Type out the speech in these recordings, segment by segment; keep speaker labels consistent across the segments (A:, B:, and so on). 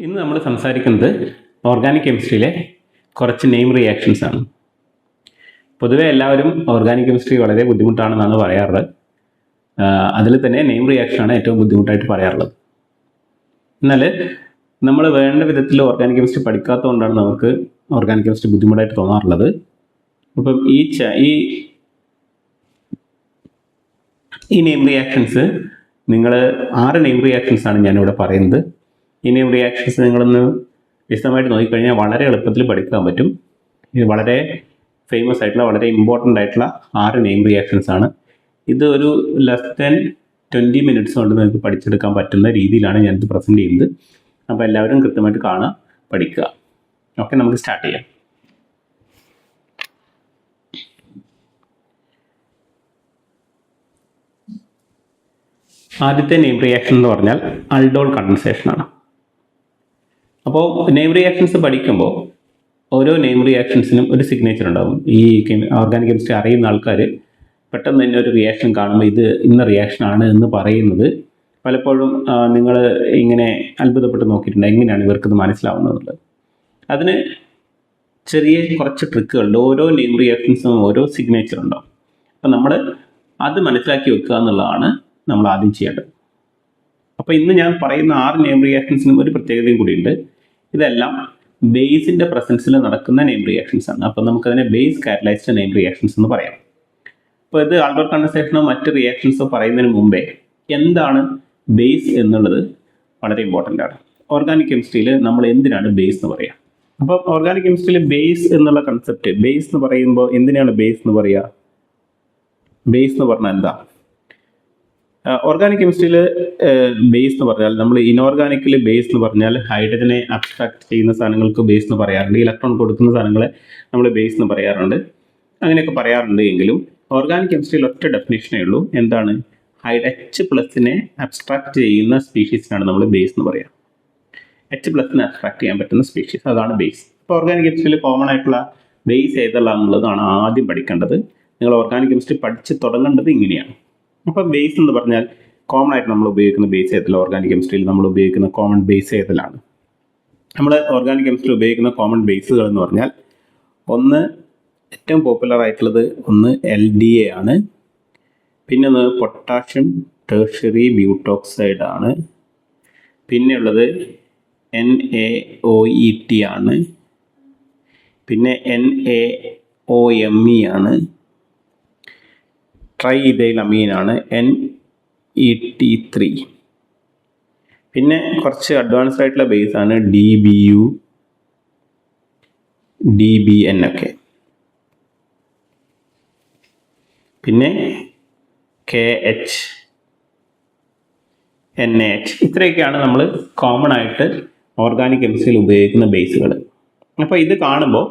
A: ഇന്ന് നമ്മൾ സംസാരിക്കുന്നത് ഓർഗാനിക് കെമിസ്ട്രിയിലെ കുറച്ച് നെയിം റിയാക്ഷൻസ് ആണ്. പൊതുവെ എല്ലാവരും ഓർഗാനിക് കെമിസ്ട്രി വളരെ ബുദ്ധിമുട്ടാണെന്നാണ് പറയാറുള്ളത്. അതിൽ തന്നെ നെയിം റിയാക്ഷനാണ് ഏറ്റവും ബുദ്ധിമുട്ടായിട്ട് പറയാറുള്ളത്. എന്നാൽ നമ്മൾ വേണ്ട വിധത്തിൽ ഓർഗാനിക് കെമിസ്ട്രി പഠിക്കാത്തതുകൊണ്ടാണ് നമുക്ക് ഓർഗാനിക് കെമിസ്ട്രി ബുദ്ധിമുട്ടായിട്ട് തോന്നാറുള്ളത്. അപ്പം ഈ നെയിം റിയാക്ഷൻസ് നിങ്ങൾ 6 നെയിം റിയാക്ഷൻസ് ആണ് ഞാനിവിടെ പറയുന്നത്. ഈ നെയിം റിയാക്ഷൻസ് നിങ്ങളൊന്ന് വിശദമായിട്ട് നോക്കിക്കഴിഞ്ഞാൽ വളരെ എളുപ്പത്തിൽ പഠിക്കാൻ പറ്റും. ഇത് വളരെ ഫേമസ് ആയിട്ടുള്ള വളരെ ഇമ്പോർട്ടൻ്റ് ആയിട്ടുള്ള 6 നെയിം റിയാക്ഷൻസ് ആണ്. ഇത് ഒരു ലെസ് ദാൻ 20 മിനിറ്റ്സ് കൊണ്ട് നിങ്ങൾക്ക് പഠിച്ചെടുക്കാൻ പറ്റുന്ന രീതിയിലാണ് ഞാനിത് പ്രസൻറ്റ് ചെയ്യുന്നത്. അപ്പോൾ എല്ലാവരും കൃത്യമായിട്ട് കാണുക, പഠിക്കുക. ഓക്കെ, നമുക്ക് സ്റ്റാർട്ട് ചെയ്യാം. ആദ്യത്തെ നെയിം റിയാക്ഷൻ എന്ന് പറഞ്ഞാൽ അൾഡോൾ കണ്ടൻസേഷൻ ആണ്. അപ്പോൾ നെയിം റിയാക്ഷൻസ് പഠിക്കുമ്പോൾ ഓരോ നെയിം റിയാക്ഷൻസിനും ഒരു സിഗ്നേച്ചർ ഉണ്ടാകും. ഈ ഓർഗാനിക് കെമിസ്ട്രി അറിയുന്ന ആൾക്കാർ പെട്ടെന്ന് തന്നെ ഒരു റിയാക്ഷൻ കാണുമ്പോൾ ഇത് ഇന്ന റിയാക്ഷൻ ആണ് എന്ന് പറയുന്നത് പലപ്പോഴും നിങ്ങൾ ഇങ്ങനെ അത്ഭുതപ്പെട്ട് നോക്കിയിട്ടുണ്ട്, എങ്ങനെയാണ് ഇവർക്കിത് മനസ്സിലാവുന്നത്. അതിന് ചെറിയ കുറച്ച് ട്രിക്കുകളുണ്ട്. ഓരോ നെയിം റിയാക്ഷൻസും ഓരോ സിഗ്നേച്ചർ ഉണ്ടാവും. അപ്പം നമ്മൾ അത് മനസ്സിലാക്കി വെക്കുക എന്നുള്ളതാണ് നമ്മൾ ആദ്യം ചെയ്യേണ്ടത്. അപ്പോൾ ഇന്ന് ഞാൻ പറയുന്ന 6 നെയിം റിയാക്ഷൻസിനും ഒരു പ്രത്യേകതയും കൂടിയുണ്ട്. ഇതെല്ലാം ബേസിൻ്റെ പ്രസൻസിൽ നടക്കുന്ന നെയിം റിയാക്ഷൻസ് ആണ്. അപ്പോൾ നമുക്കതിനെ ബേസ് കാറ്റലൈസ്ഡ് നെയിം റിയാക്ഷൻസ് എന്ന് പറയാം. അപ്പോൾ ഇത് അൾഡോൾ കണ്ടൻസേഷനോ മറ്റ് റിയാക്ഷൻസോ പറയുന്നതിന് മുമ്പേ എന്താണ് ബേസ് എന്നുള്ളത് വളരെ ഇമ്പോർട്ടൻ്റ് ആണ്. ഓർഗാനിക് കെമിസ്ട്രിയിൽ നമ്മൾ എന്തിനാണ് ബേസ് എന്ന് പറയുക? അപ്പോൾ ഓർഗാനിക് കെമിസ്ട്രിയിൽ ബേസ് എന്നുള്ള കൺസെപ്റ്റ്, ബേസ് എന്ന് പറയുമ്പോൾ എന്തിനാണ് ബേസ് എന്ന് പറയുക? ബേസ് എന്ന് പറഞ്ഞാൽ എന്താ? ഓർഗാനിക് കെമിസ്ട്രിയിൽ ബേസ് എന്ന് പറഞ്ഞാൽ, നമ്മൾ ഇനോർഗാനിക്കിൽ ബേസ് എന്ന് പറഞ്ഞാൽ ഹൈഡ്രജനെ അബ്സ്ട്രാക്ട് ചെയ്യുന്ന സാധനങ്ങൾക്ക് ബേസ് എന്ന് പറയാറുണ്ട്. ഇലക്ട്രോൺ കൊടുക്കുന്ന സാധനങ്ങളെ നമ്മൾ ബേസ് എന്ന് പറയാറുണ്ട്. അങ്ങനെയൊക്കെ പറയാറുണ്ട്. എങ്കിലും ഓർഗാനിക് കെമിസ്ട്രിയിൽ ഒറ്റ ഡെഫിനേഷനേ ഉള്ളൂ. എന്താണ്? H+നെ അബ്സ്ട്രാക്ട് ചെയ്യുന്ന സ്പീഷീസിനാണ് നമ്മൾ ബേസ് എന്ന് പറയുക. H+നെ അബ്സ്ട്രാക്ട് ചെയ്യാൻ പറ്റുന്ന സ്പീഷീസ്, അതാണ് ബേസ്. ഇപ്പോൾ ഓർഗാനിക് കെമിസ്ട്രിയിൽ കോമൺ ആയിട്ടുള്ള ബേസ് ഏതെല്ലാന്നുള്ളതാണ് ആദ്യം പഠിക്കേണ്ടത്. നിങ്ങൾ ഓർഗാനിക് കെമിസ്ട്രി പഠിച്ച് തുടങ്ങേണ്ടത് ഇങ്ങനെയാണ്. അപ്പോൾ ബേസ് എന്ന് പറഞ്ഞാൽ കോമൺ ആയിട്ട് നമ്മൾ ഉപയോഗിക്കുന്ന ബേസ് ഏതെല്ലാം? ഓർഗാനിക് കെമിസ്ട്രിയിൽ നമ്മൾ ഉപയോഗിക്കുന്ന കോമൺ ബേസ് ഏതെല്ലാണ്? നമ്മൾ ഓർഗാനിക് കെമിസ്ട്രി ഉപയോഗിക്കുന്ന കോമൺ ബേസുകൾ എന്ന് പറഞ്ഞാൽ, ഒന്ന് ഏറ്റവും പോപ്പുലർ ആയിട്ടുള്ളത് ഒന്ന് LDA ആണ്. പിന്നെ ഒന്ന് പൊട്ടാഷ്യം ടെർഷ്യറി ബ്യൂട്ടോക്സൈഡ് ആണ്. പിന്നെ ഉള്ളത് NaOET ആണ്. പിന്നെ NaOMe ആണ്. ട്രൈ ഇഥൈൽ അമീൻ ആണ്, NET3. പിന്നെ കുറച്ച് അഡ്വാൻസ്ഡ് ആയിട്ടുള്ള ബേസ് ആണ് DBU, DBN ഒക്കെ. പിന്നെ KH, NaH. ഇത്രയൊക്കെയാണ് നമ്മൾ കോമൺ ആയിട്ട് ഓർഗാനിക് കെമിസ്ട്രിയിൽ ഉപയോഗിക്കുന്ന ബേസുകൾ. അപ്പോൾ ഇത് കാണുമ്പോൾ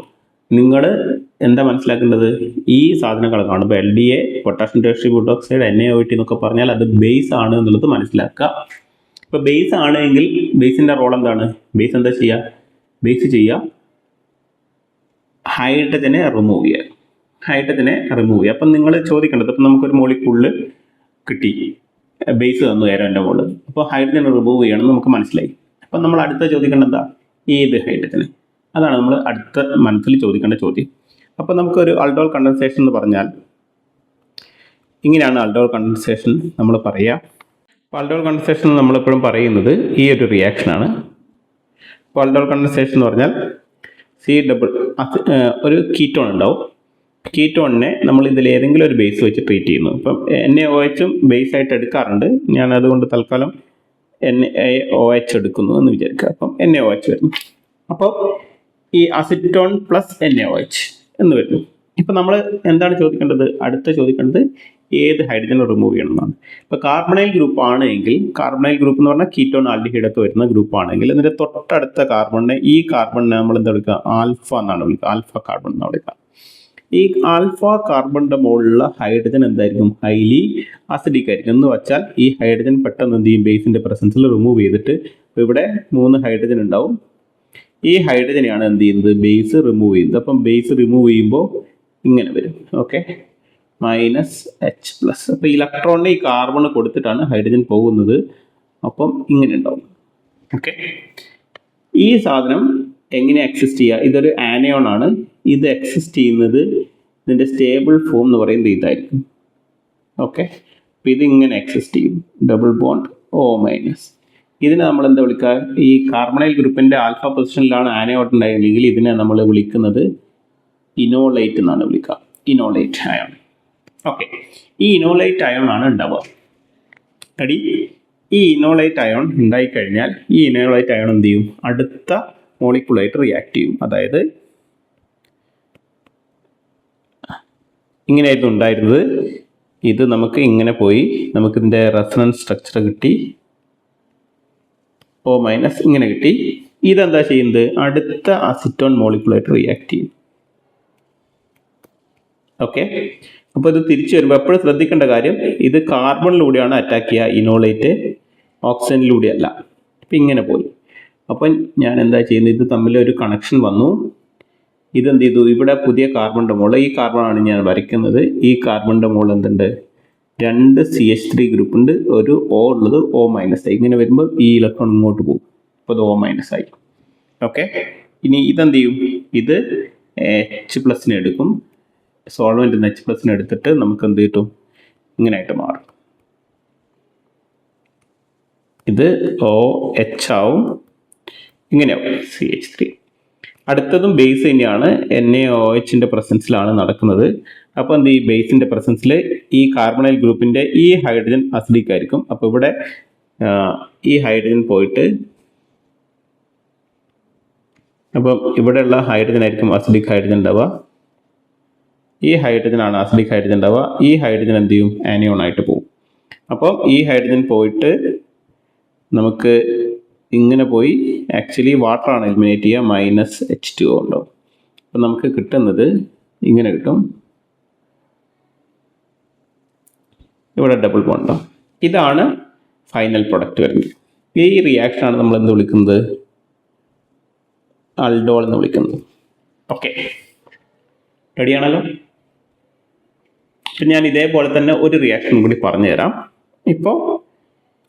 A: നിങ്ങൾ എന്താ മനസ്സിലാക്കേണ്ടത്? ഈ സാധനങ്ങൾ കാണുമ്പോൾ LDA, പൊട്ടാഷ്യം ടെർഷ്യറി ബ്യൂട്ടോക്സൈഡ്, NaOET എന്നൊക്കെ പറഞ്ഞാൽ അത് ബേസ് ആണ് എന്നുള്ളത് മനസ്സിലാക്കുക. ഇപ്പോൾ ബേസ് ആണെങ്കിൽ ബേസിൻ്റെ റോൾ എന്താണ്? ബേസ് എന്താ ചെയ്യുക? ബേസ് ചെയ്യുക ഹൈഡ്രജനെ റിമൂവ് ചെയ്യുക. അപ്പം നിങ്ങൾ ചോദിക്കേണ്ടത്, ഇപ്പം നമുക്കൊരു മോളിക്യൂളിൽ കിട്ടി, ബേസ് തന്നു ഏരോൻ്റെ മുകളിൽ, അപ്പോൾ ഹൈഡ്രജനെ റിമൂവ് ചെയ്യണമെന്ന് നമുക്ക് മനസ്സിലായി. അപ്പം നമ്മൾ അടുത്ത ചോദിക്കേണ്ടത് എന്താ? ഏത് ഹൈഡ്രജന്? അതാണ് നമ്മൾ അടുത്ത മനസ്സിൽ ചോദിക്കേണ്ട ചോദ്യം. അപ്പോൾ നമുക്കൊരു അൾഡോൾ കണ്ടൻസേഷൻ എന്ന് പറഞ്ഞാൽ ഇങ്ങനെയാണ് അൾഡോൾ കണ്ടൻസേഷൻ നമ്മൾ പറയുക. അപ്പോൾ അൾഡോൾ കണ്ടൻസേഷൻ നമ്മളെപ്പോഴും പറയുന്നത് ഈ ഒരു റിയാക്ഷനാണ്. അപ്പോൾ അൾഡോൾ കണ്ടൻസേഷൻ എന്ന് പറഞ്ഞാൽ ഒരു കീറ്റോൺ ഉണ്ടാവും. കീറ്റോണിനെ നമ്മൾ ഇതിൽ ഏതെങ്കിലും ഒരു ബേസ് വെച്ച് ട്രീറ്റ് ചെയ്യുന്നു. ഇപ്പം NaOHും ബേസ് ആയിട്ട് എടുക്കാറുണ്ട്. ഞാൻ അതുകൊണ്ട് തൽക്കാലം NaOH എടുക്കുന്നു എന്ന് വിചാരിക്കുക. അപ്പം NaOH വരുന്നു. അപ്പോൾ ഈ അസിറ്റോൺ പ്ലസ് NaOH എന്ന് വരുന്നു. ഇപ്പം നമ്മൾ എന്താണ് ചോദിക്കേണ്ടത്? അടുത്ത ചോദിക്കേണ്ടത് ഏത് ഹൈഡ്രജൻ റിമൂവ് ചെയ്യണം എന്നാണ്. ഇപ്പോൾ കാർബണൈൽ ഗ്രൂപ്പ് ആണെങ്കിൽ, കാർബണൈൽ ഗ്രൂപ്പ് എന്ന് പറഞ്ഞാൽ കീറ്റോൺ ആൽഡിഹൈഡ് ഒക്കെ വരുന്ന ഗ്രൂപ്പ് ആണെങ്കിൽ, അതിൻ്റെ തൊട്ടടുത്ത കാർബണിനെ, ഈ കാർബണിനെ നമ്മൾ എന്താ വിളിക്കുക? ആൽഫ എന്നാണ് വിളിക്കുക. ആൽഫ കാർബൺ എന്നാണ് വിളിക്കുക. ഈ ആൽഫ കാർബണിൻ്റെ മുകളിലുള്ള ഹൈഡ്രജൻ എന്തായിരിക്കും? ഹൈലി അസിഡിക് ആയിരിക്കും. എന്ന് വെച്ചാൽ ഈ ഹൈഡ്രജൻ പെട്ടെന്ന് എന്ത് ചെയ്യും? ബേസിൻ്റെ പ്രസൻസിൽ റിമൂവ് ചെയ്തിട്ട് ഇവിടെ 3 ഹൈഡ്രജൻ ഉണ്ടാവും. ഈ ഹൈഡ്രജനെയാണ് എന്ത് ചെയ്യുന്നത്? ബേസ് റിമൂവ് ചെയ്യുന്നത്. അപ്പം ബേസ് റിമൂവ് ചെയ്യുമ്പോൾ ഇങ്ങനെ വരും. Okay, -H+. അപ്പോൾ ഇലക്ട്രോണിനെ ഈ കാർബൺ കൊടുത്തിട്ടാണ് ഹൈഡ്രജൻ പോകുന്നത്. അപ്പം ഇങ്ങനെ ഉണ്ടാവും. ഓക്കെ, ഈ സാധനം എങ്ങനെ എക്സിസ്റ്റ് ചെയ്യുക? ഇതൊരു ആനയോൺ ആണ്. ഇത് എക്സിസ്റ്റ് ചെയ്യുന്നത് ഇതിൻ്റെ സ്റ്റേബിൾ ഫോം എന്ന് പറയുന്നത് ഇതായിരിക്കും. ഓക്കെ, അപ്പം ഇതിങ്ങനെ എക്സിസ്റ്റ് ചെയ്യും. Double bond O-. ഇതിനെ നമ്മൾ എന്താ വിളിക്കുക? ഈ കാർബണൈൽ ഗ്രൂപ്പിൻ്റെ ആൽഫ പൊസിഷനിലാണ് ആനയോൺ ഉണ്ടായിരുന്നെങ്കിൽ ഇതിനെ നമ്മൾ വിളിക്കുന്നത് ഇനോളേറ്റ് എന്നാണ് വിളിക്കുക. ഇനോളേറ്റ് അയോൺ. ഓക്കെ, ഈ ഇനോളേറ്റ് അയോൺ ആണ് ഉണ്ടാവുക. അടി ഈ ഇനോളേറ്റ് അയോൺ ഉണ്ടായിക്കഴിഞ്ഞാൽ ഈ ഇനോളേറ്റ് അയോൺ എന്ത് ചെയ്യും? അടുത്ത മോളിക്യൂളായിട്ട് റിയാക്ട് ചെയ്യും. അതായത് ഇങ്ങനെയായിരുന്നു ഉണ്ടായിരുന്നത്. ഇത് നമുക്ക് ഇങ്ങനെ പോയി നമുക്കിതിൻ്റെ റെസണൻസ് സ്ട്രക്ചർ കിട്ടി. O- ഇങ്ങനെ കിട്ടി. ഇതെന്താ ചെയ്യുന്നത്? അടുത്ത അസിറ്റോൺ മോളിക്യൂളായിട്ട് റിയാക്ട് ചെയ്യും. ഓക്കെ, അപ്പോൾ ഇത് തിരിച്ചു വരുമ്പോൾ എപ്പോഴും ശ്രദ്ധിക്കേണ്ട കാര്യം, ഇത് കാർബണിലൂടെയാണ് അറ്റാക്ക് ചെയ്യുക, ഇനോളേറ്റ് ഓക്സിജനിലൂടെ അല്ല. അപ്പം ഇങ്ങനെ പോയി. അപ്പം ഞാൻ എന്താ ചെയ്യുന്നത്? ഇത് തമ്മിൽ ഒരു കണക്ഷൻ വന്നു. ഇതെന്ത് ചെയ്തു? ഇവിടെ പുതിയ കാർബണിൻ്റെ മോള്, ഈ കാർബണാണ് ഞാൻ വരയ്ക്കുന്നത്. ഈ കാർബണിൻ്റെ മോൾ എന്തുണ്ട്? 2 CH3 ഗ്രൂപ്പ് ഉണ്ട്. ഒരു O ഉള്ളത് O- ആയി. ഇങ്ങനെ വരുമ്പോൾ ഈ ഇലക്ട്രോൺ ഇങ്ങോട്ട് പോകും. അപ്പോൾ അത് O- ആയി. ഓക്കെ, ഇനി ഇതെന്ത് ചെയ്യും? ഇത് H+ എടുക്കും. സോൾവെൻറ്റ് H+ എടുത്തിട്ട് നമുക്ക് എന്ത് കിട്ടും? ഇങ്ങനെയായിട്ട് മാറും. ഇത് OH ആവും, ഇങ്ങനെയാവും CH3. അടുത്തതും ബേസ് തന്നെയാണ്. NaOH പ്രസൻസിലാണ് നടക്കുന്നത്. അപ്പോൾ എന്ത് ഈ ബേസിൻ്റെ പ്രസൻസിൽ ഈ കാർബണൈൽ ഗ്രൂപ്പിൻ്റെ ഈ ഹൈഡ്രജൻ അസിഡിക് ആയിരിക്കും. അപ്പോൾ ഇവിടെ ഈ ഹൈഡ്രജൻ പോയിട്ട് അപ്പം ഇവിടെയുള്ള ഹൈഡ്രജൻ ആയിരിക്കും അസിഡിക് ഹൈഡ്രജൻ ഉണ്ടാവുക. ഈ ഹൈഡ്രജൻ ആണ് അസിഡിക് ഹൈഡ്രജൻ ഉണ്ടാവുക. ഈ ഹൈഡ്രജൻ എന്ത് ചെയ്യും? ആനിയോൺ ആയിട്ട് പോകും. അപ്പോൾ ഈ ഹൈഡ്രജൻ പോയിട്ട് നമുക്ക് ഇങ്ങനെ പോയി ആക്ച്വലി വാട്ടറാണ് എലിമിനേറ്റ് ചെയ്യുക. -H2O ഉണ്ടാവും. അപ്പം നമുക്ക് കിട്ടുന്നത് ഇങ്ങനെ കിട്ടും. ഇവിടെ ഡബിൾ ബോണ്ട്. ഇതാണ് ഫൈനൽ പ്രൊഡക്റ്റ് വരുന്നത്. ഈ റിയാക്ഷനാണ് നമ്മൾ എന്ത് വിളിക്കുന്നത്? അൾഡോൾ എന്ന് വിളിക്കുന്നത്. ഓക്കെ, റെഡിയാണല്ലോ? അപ്പം ഞാൻ ഇതേപോലെ തന്നെ ഒരു റിയാക്ഷൻ കൂടി പറഞ്ഞു തരാം. ഇപ്പോൾ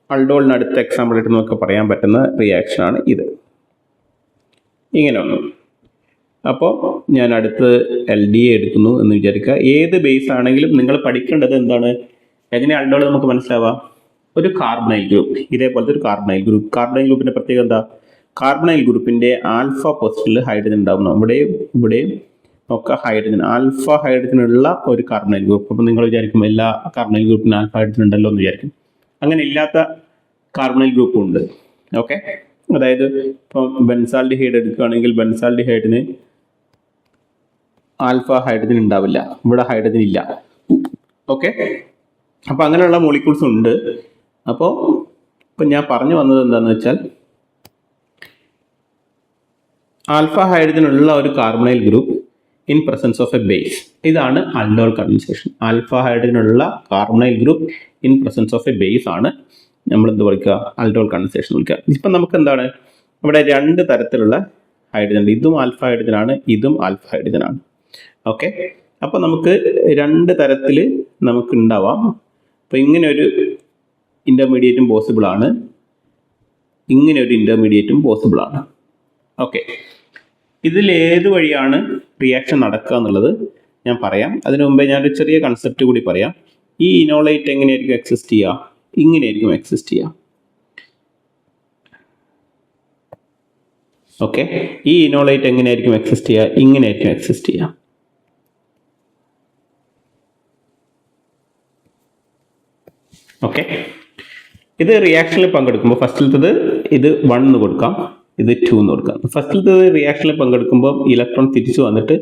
A: അൾഡോളിന് അടുത്ത എക്സാമ്പിൾ ആയിട്ട് നമുക്ക് പറയാൻ പറ്റുന്ന റിയാക്ഷനാണ് ഇത്. ഇങ്ങനെ ഒന്നും. അപ്പോൾ ഞാൻ അടുത്ത് LDA എടുക്കുന്നു എന്ന് വിചാരിക്കുക. ഏത് ബേസ് ആണെങ്കിലും നിങ്ങൾ പഠിക്കേണ്ടത് എന്താണ്? എങ്ങനെ അൾഡോൾ നമുക്ക് മനസ്സിലാവാം? ഒരു കാർബണൈൽ ഗ്രൂപ്പ്, ഇതേപോലത്തെ ഒരു കാർബണൈൽ ഗ്രൂപ്പ്. കാർബണൈൽ ഗ്രൂപ്പിൻ്റെ പ്രത്യേകത എന്താ? കാർബണൈൽ ഗ്രൂപ്പിൻ്റെ ആൽഫ പൊസിഷനിൽ ഹൈഡ്രജൻ ഉണ്ടാവുന്നു. ഇവിടെയും ഒക്കെ ഹൈഡ്രജൻ, ആൽഫ ഹൈഡ്രജൻ ഉള്ള ഒരു കാർബണൈൽ ഗ്രൂപ്പ്. അപ്പോൾ നിങ്ങൾ വിചാരിക്കും എല്ലാ കാർബണൈൽ ഗ്രൂപ്പിന് ആൽഫ ഹൈഡ്രജൻ ഉണ്ടല്ലോ എന്ന് വിചാരിക്കും. അങ്ങനെ ഇല്ലാത്ത കാർബണൈൽ ഗ്രൂപ്പും ഉണ്ട്. ഓക്കെ, അതായത് ഇപ്പം ബെൻസാൽഡിഹൈഡ് എടുക്കുകയാണെങ്കിൽ ബെൻസാൽഡിഹൈഡിന് ആൽഫ ഹൈഡ്രജൻ ഉണ്ടാവില്ല, ഇവിടെ ഹൈഡ്രജൻ ഇല്ല. ഓക്കെ, അപ്പോൾ അങ്ങനെയുള്ള മോളിക്യൂൾസ് ഉണ്ട്. അപ്പോൾ ഇപ്പം ഞാൻ പറഞ്ഞു വന്നത് എന്താണെന്ന് വെച്ചാൽ, ആൽഫ ഹൈഡ്രജൻ ഉള്ള ഒരു carbonyl group in presence of a base, ഇതാണ് അൾഡോൾ കണ്ടൻസേഷൻ. ആൽഫ ഹൈഡ്രജൻ ഉള്ള carbonyl group in presence of a base ആണ് നമ്മൾ എന്ത് വിളിക്കുക? അൾഡോൾ കണ്ടൻസേഷൻ വിളിക്കുക. ഇപ്പം നമുക്ക് എന്താണ്? ഇവിടെ 2 തരത്തിലുള്ള ഹൈഡ്രജൻ ഉണ്ട്. ഇതും ആൽഫ ഹൈഡ്രജൻ ആണ്, ഇതും ആൽഫ ഹൈഡ്രജൻ ആണ്. ഓക്കെ, അപ്പോൾ നമുക്ക് 2 തരത്തിൽ നമുക്ക് ഉണ്ടാവാം. അപ്പോൾ ഇങ്ങനെ ഒരു ഇൻ്റർമീഡിയറ്റും പോസിബിൾ ആണ്, ഇങ്ങനെ ഒരു ഇൻ്റർമീഡിയറ്റും പോസിബിൾ ആണ്. ഓക്കെ, ഇതിൽ ഏത് വഴിയാണ് റിയാക്ഷൻ നടക്കുക എന്നുള്ളത് ഞാൻ പറയാം. അതിനു മുമ്പേ ഞാനൊരു ചെറിയ കൺസെപ്റ്റ് കൂടി പറയാം. ഈ ഇനോളേറ്റ് എങ്ങനെയായിരിക്കും എക്സിസ്റ്റ് ചെയ്യുക? ഇങ്ങനെയായിരിക്കും എക്സിസ്റ്റ് ചെയ്യുക. ഓക്കെ, ഈ ഇനോളേറ്റ് എങ്ങനെയായിരിക്കും എക്സിസ്റ്റ് ചെയ്യുക? ഇങ്ങനെയായിരിക്കും എക്സിസ്റ്റ് ചെയ്യുക. ഓക്കെ, ഇത് റിയാക്ഷനിൽ പങ്കെടുക്കുമ്പോൾ ഫസ്റ്റിലത്തത് ഇത് 1 എന്ന് കൊടുക്കാം, ഇത് 2 എന്ന് കൊടുക്കാം. ഫസ്റ്റിലത്തത് റിയാക്ഷനിൽ പങ്കെടുക്കുമ്പോൾ ഇലക്ട്രോൺ തിരിച്ചു വന്നിട്ട്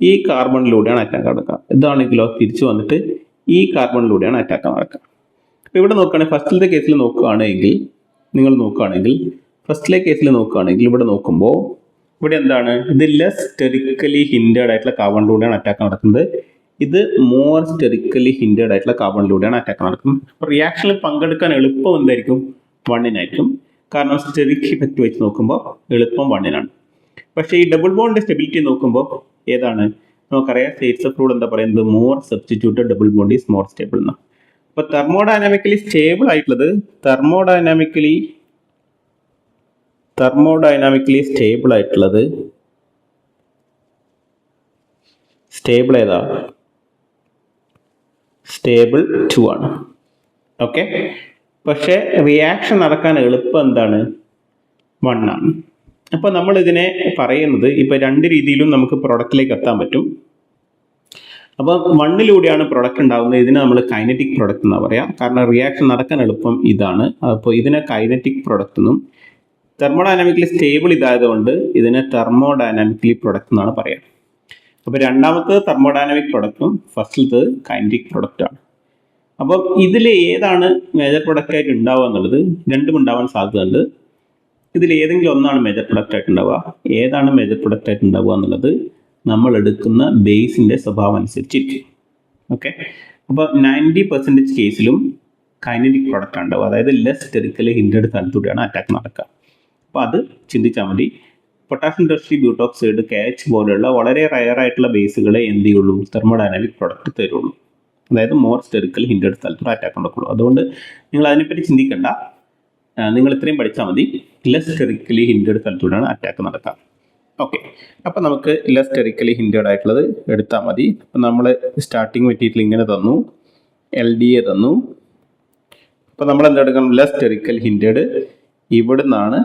A: ഈ കാർബണിലൂടെയാണ് അറ്റാക്ക് നടക്കുക. ഇതാണെങ്കിലോ തിരിച്ചു വന്നിട്ട് ഈ കാർബണിലൂടെയാണ് അറ്റാക്ക് നടക്കുക. അപ്പോൾ ഇവിടെ നോക്കുകയാണെങ്കിൽ ഫസ്റ്റിലത്തെ കേസിൽ നോക്കുകയാണെങ്കിൽ ഫസ്റ്റിലെ കേസിൽ നോക്കുകയാണെങ്കിൽ ഇവിടെ നോക്കുമ്പോൾ ഇവിടെ എന്താണ്? ഇത് ലെസ് സ്റ്റെറിക്കലി ഹിൻഡേഡ് ആയിട്ടുള്ള കാർബണിലൂടെയാണ് അറ്റാക്ക് നടക്കുന്നത്. ഇത് മോർ സ്റ്റെറിക്കലി ഹിൻഡേഡ് ആയിട്ടുള്ള കാർബണിലൂടെയാണ് അറ്റാക്ക് നടക്കുന്നത്. അപ്പോൾ റിയാക്ഷനിൽ പങ്കെടുക്കാൻ എളുപ്പം എന്തായിരിക്കും? 1-നായിരിക്കും. കാരണം സ്റ്റെറിക് ഇഫക്റ്റ് വെച്ച് നോക്കുമ്പോൾ എളുപ്പം 1-നാണ്. പക്ഷേ ഈ ഡബിൾ ബോണ്ട് സ്റ്റെബിലിറ്റി നോക്കുമ്പോൾ ഏതാണ്? നമുക്കറിയാം സ്റ്റേറ്റ്സ് ഓഫ് റൂൾ എന്താ പറയുന്നത്? More substituted double bond is more stable എന്നാണ്. അപ്പോൾ തെർമോഡൈനാമിക്കലി സ്റ്റേബിൾ ആയിട്ടുള്ളത്, തെർമോഡൈനാമിക്കലി തെർമോഡൈനാമിക്കലി സ്റ്റേബിൾ ആയിട്ടുള്ളത് സ്റ്റേബിൾ ഏതാ? സ്റ്റേബിൾ 2 ആണ്. ഓക്കെ, പക്ഷേ റിയാക്ഷൻ നടക്കാൻ എളുപ്പം എന്താണ്? 1 ആണ്. അപ്പോൾ നമ്മൾ ഇതിനെ പറയുന്നത് ഇപ്പോൾ രണ്ട് രീതിയിലും നമുക്ക് പ്രൊഡക്റ്റിലേക്ക് എത്താൻ പറ്റും. അപ്പോൾ 1ലൂടെയാണ് പ്രൊഡക്റ്റ് ഉണ്ടാകുന്നത്. ഇതിനെ നമ്മൾ കൈനറ്റിക് പ്രൊഡക്റ്റ് എന്നാണ് പറയാം. കാരണം റിയാക്ഷൻ നടക്കാൻ എളുപ്പം ഇതാണ്. അപ്പോൾ ഇതിനെ കൈനറ്റിക് പ്രൊഡക്റ്റ് എന്നും, തെർമോഡൈനാമിക്കലി സ്റ്റേബിൾ ഇതായതുകൊണ്ട് ഇതിനെ തെർമോഡൈനാമിക്കലി പ്രൊഡക്റ്റ് എന്നാണ് പറയാം. അപ്പോൾ രണ്ടാമത്തത് തെർമോഡൈനാമിക് പ്രൊഡക്റ്റും ഫസ്റ്റിലത്തത് കൈനറ്റിക് പ്രൊഡക്റ്റാണ്. അപ്പം ഇതിൽ ഏതാണ് മേജർ പ്രൊഡക്റ്റ് ആയിട്ട് ഉണ്ടാവുക എന്നുള്ളത് രണ്ടും ഉണ്ടാവാൻ സാധ്യതയുണ്ട്. ഇതിൽ ഏതെങ്കിലും ഒന്നാണ് മേജർ പ്രൊഡക്റ്റ് ആയിട്ട് ഉണ്ടാവുക. ഏതാണ് മേജർ പ്രൊഡക്റ്റ് ആയിട്ട് ഉണ്ടാവുക എന്നുള്ളത് നമ്മൾ എടുക്കുന്ന ബേസിൻ്റെ സ്വഭാവം അനുസരിച്ചിരിക്കും. ഓക്കെ, അപ്പോൾ 90% കേസിലും കൈനറ്റിക് പ്രൊഡക്റ്റ് ഉണ്ടാവുക. അതായത് ലെസ് സ്റ്റെറിക്കലി ഹിൻഡഡ് സ്ഥലത്തൂടെയാണ് അറ്റാക്ക് നടക്കുക. അപ്പോൾ അത് ചിന്തിച്ചാൽ മതി. പൊട്ടാസ്യം ടെർഷ്യറി ബ്യൂട്ടോക്സൈഡ്, KH പോലെയുള്ള വളരെ റയർ ആയിട്ടുള്ള ബേസുകളെ എന്ത് ചെയ്യുള്ളൂ? തെർമോഡൈനാമിക് പ്രൊഡക്റ്റ് തരുള്ളൂ. അതായത് മോർ സ്റ്റെറിക്കൽ ഹിൻഡഡ് സ്ഥലത്തൂടെ അറ്റാക്ക് നടക്കുള്ളൂ. അതുകൊണ്ട് നിങ്ങൾ അതിനെപ്പറ്റി ചിന്തിക്കേണ്ട. നിങ്ങൾ ഇത്രയും പഠിച്ചാൽ മതി. ലെസ് സ്റ്റെറിക്കലി ഹിൻഡഡ് സ്ഥലത്തൂടെയാണ് അറ്റാക്ക് നടക്കുക. ഓക്കെ, അപ്പോൾ നമുക്ക് ലെസ് സ്റ്റെറിക്കലി ഹിൻഡഡ് ആയിട്ടുള്ളത് എടുത്താൽ മതി. അപ്പം നമ്മൾ സ്റ്റാർട്ടിങ് മെറ്റീരിയൽ ഇങ്ങനെ തന്നു, LDA തന്നു. അപ്പോൾ നമ്മൾ എന്തെടുക്കണം? ലെസ് സ്റ്റെറിക്കൽ ഹിൻഡഡ്. ഇവിടെ നിന്നാണ്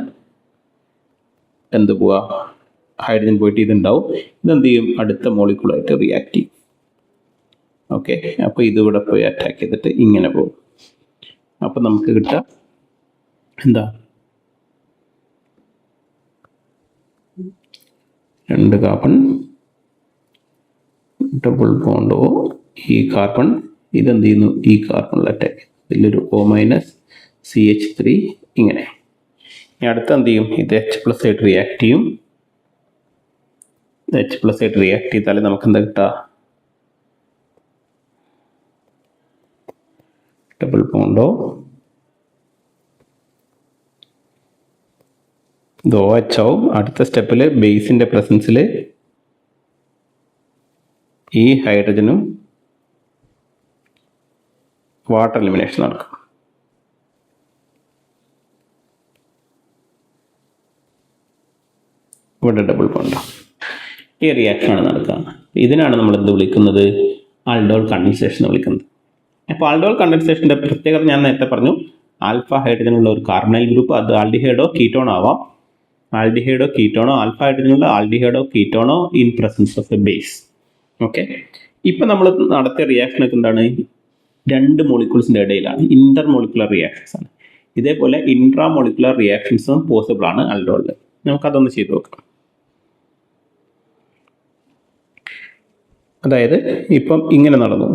A: എന്ത് പോവുക? ഹൈഡ്രജൻ പോയിട്ട് ഇതുണ്ടാവും. ഇതെന്ത് ചെയ്യും? അടുത്ത മോളിക്കൂളായിട്ട് റിയാക്ട് ചെയ്യും. ഓക്കെ, അപ്പോൾ ഇതിവിടെ പോയി അറ്റാക്ക് ചെയ്തിട്ട് ഇങ്ങനെ പോകും. അപ്പോൾ നമുക്ക് കിട്ടുക എന്താ? 2 കാർബൺ, ഡബിൾ ബോണ്ട് O, ഈ കാർബൺ ഇതെന്ത് ചെയ്യുന്നു? ഈ കാർബണിൽ അറ്റാക്ക്. ഇതിലൊരു O- CH3 ഇങ്ങനെ. ഇനി അടുത്ത് എന്ത് ചെയ്യും? ഇത് H+ ആയിട്ട് റിയാക്ട് ചെയ്യും. ഇത് H+ ആയിട്ട് റിയാക്ട് ചെയ്താൽ നമുക്ക് എന്താ കിട്ടുക? ഡബിൾ ബോണ്ട് O, ഇത് OH ആവും. അടുത്ത സ്റ്റെപ്പിൽ ബേസിൻ്റെ പ്രസൻസിൽ ഈ ഹൈഡ്രജനും വാട്ടർ എലിമിനേഷൻ നടക്കും. ഇവിടെ ഡബിൾ ബോണ്ട്. ഈ റിയാക്ഷനാണ് നടക്കുക. ഇതിനാണ് നമ്മൾ എന്ത് വിളിക്കുന്നത്? ആൽഡോൾ കണ്ടൻസേഷൻ എന്ന് വിളിക്കുന്നത്. അപ്പോൾ ആൽഡോൾ കണ്ടൻസേഷൻ്റെ പ്രത്യേകത ഞാൻ നേരത്തെ പറഞ്ഞു. ആൽഫ ഹൈഡ്രജനുള്ള ഒരു കാർബണൈൽ ഗ്രൂപ്പ്, അത് ആൽഡിഹൈഡോ കീറ്റോണോ ആവാം. ആൽഡിഹൈഡോ കീറ്റോണോ, ആൽഫ ഹൈഡ്രജനുള്ള ആൽഡിഹൈഡോ കീറ്റോണോ in presence of a base. Okay, ഇപ്പം നമ്മൾ നടത്തിയ റിയാക്ഷനൊക്കെ എന്താണ്? 2 മോളിക്യൂൾസിൻ്റെ ഇടയിലാണ്. ഇന്റർ മോളിക്കുലർ റിയാക്ഷൻസ് ആണ്. ഇതേപോലെ ഇൻട്രാ മോളിക്കുലർ റിയാക്ഷൻസും പോസിബിൾ ആണ് ആൽഡോളിൽ. നമുക്കതൊന്ന് ചെയ്ത് നോക്കാം. അതായത് ഇപ്പം ഇങ്ങനെ നടന്നു.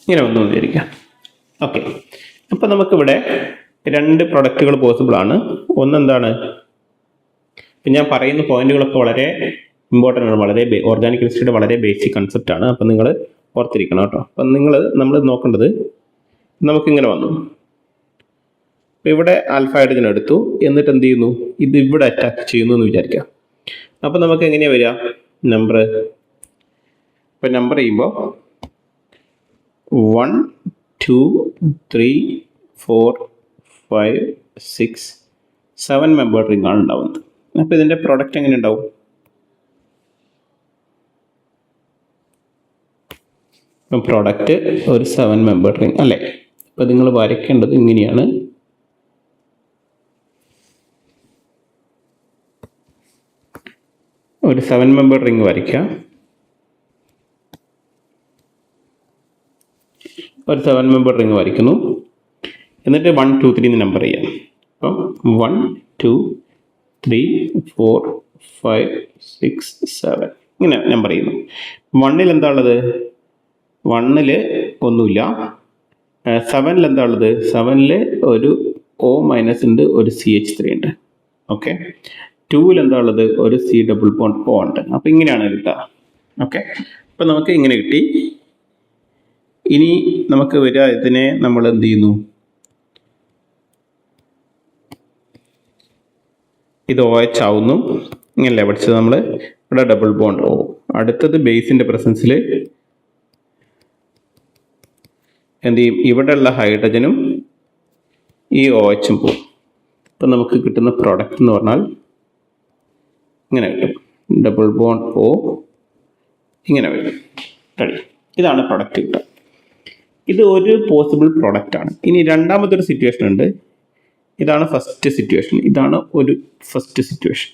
A: ഇങ്ങനെ വന്നു വിചാരിക്കാം. ഓക്കെ, അപ്പം നമുക്കിവിടെ 2 പ്രൊഡക്റ്റുകൾ പോസിബിൾ ആണ്. ഒന്നെന്താണ്? ഇപ്പം ഞാൻ പറയുന്ന പോയിന്റുകളൊക്കെ വളരെ ഇമ്പോർട്ടൻ്റ് ആണ്. വളരെ ഓർഗാനിക് കെമിസ്ട്രിയുടെ വളരെ ബേസിക് കൺസെപ്റ്റ് ആണ്. അപ്പം നിങ്ങൾ ഓർത്തിരിക്കണം കേട്ടോ. അപ്പം നമ്മൾ നോക്കേണ്ടത്, നമുക്കിങ്ങനെ വന്നു. അപ്പം ഇവിടെ ആൽഫ ഹൈഡ്രജൻ എടുത്തു. എന്നിട്ട് എന്ത് ചെയ്യുന്നു? ഇത് ഇവിടെ അറ്റാക്ക് ചെയ്യുന്നു എന്ന് വിചാരിക്കാം. അപ്പം നമുക്ക് എങ്ങനെയാണ് വരിക നമ്പർ? ഇപ്പം നമ്പർ ചെയ്യുമ്പോൾ 1 2 3 4 5 6 7 മെമ്പർ റിംഗ് ആണ് ഉണ്ടാവുന്നത്. അപ്പോൾ ഇതിൻ്റെ പ്രൊഡക്റ്റ് എങ്ങനെ ഉണ്ടാവും? ഇപ്പം പ്രൊഡക്റ്റ് ഒരു 7 മെമ്പർ റിംഗ് അല്ലേ? അപ്പോൾ നിങ്ങൾ വരയ്ക്കേണ്ടത് ഇങ്ങനെയാണ്. ഒരു 7 മെമ്പർ റിംഗ് വരയ്ക്കുക. ഒരു 7 മെമ്പർ റിംഗ് വരയ്ക്കുന്നു. എന്നിട്ട് 1 2 3 നമ്പർ ചെയ്യാം. അപ്പം 1 2 3 4 5 6 7 ഇങ്ങനെ നമ്പർ ചെയ്യുന്നു. 1ൽ എന്താ ഉള്ളത്? 1ൽ ഒന്നുമില്ല. 7ൽ എന്താ ഉള്ളത്? 7ൽ ഒരു O- ഉണ്ട്, ഒരു CH3 ഉണ്ട്. ഓക്കെ, 2ൽ എന്താ ഉള്ളത്? ഒരു C ഡബിൾ ബോണ്ട് O ഉണ്ട്. അപ്പം ഇങ്ങനെയാണ് കിട്ടുക. ഓക്കെ, അപ്പം നമുക്ക് ഇങ്ങനെ കിട്ടി. ഇനി നമുക്ക് വരിക, ഇതിനെ നമ്മൾ എന്ത് ചെയ്യുന്നു? ഇത് OH ആവുന്നു. ഇങ്ങനല്ലേ പഠിച്ചത് നമ്മൾ. ഇവിടെ ഡബിൾ ബോണ്ട് O. അടുത്തത് ബേസിൻ്റെ പ്രസൻസിൽ എന്ത് ചെയ്യും? ഇവിടെയുള്ള ഹൈഡ്രജനും ഈ OHും പോകും. അപ്പം നമുക്ക് കിട്ടുന്ന പ്രോഡക്റ്റ് എന്ന് പറഞ്ഞാൽ ഇങ്ങനെ കിട്ടും. ഡബിൾ ബോണ്ട് O ഇങ്ങനെ വരും. റെഡി. ഇതാണ് പ്രൊഡക്റ്റ് കിട്ടുക. ഇത് ഒരു പോസിബിൾ പ്രൊഡക്റ്റാണ്. ഇനി രണ്ടാമതൊരു സിറ്റുവേഷൻ ഉണ്ട്. ഇതാണ് ഫസ്റ്റ് സിറ്റുവേഷൻ. ഇതാണ് ഒരു ഫസ്റ്റ് സിറ്റുവേഷൻ.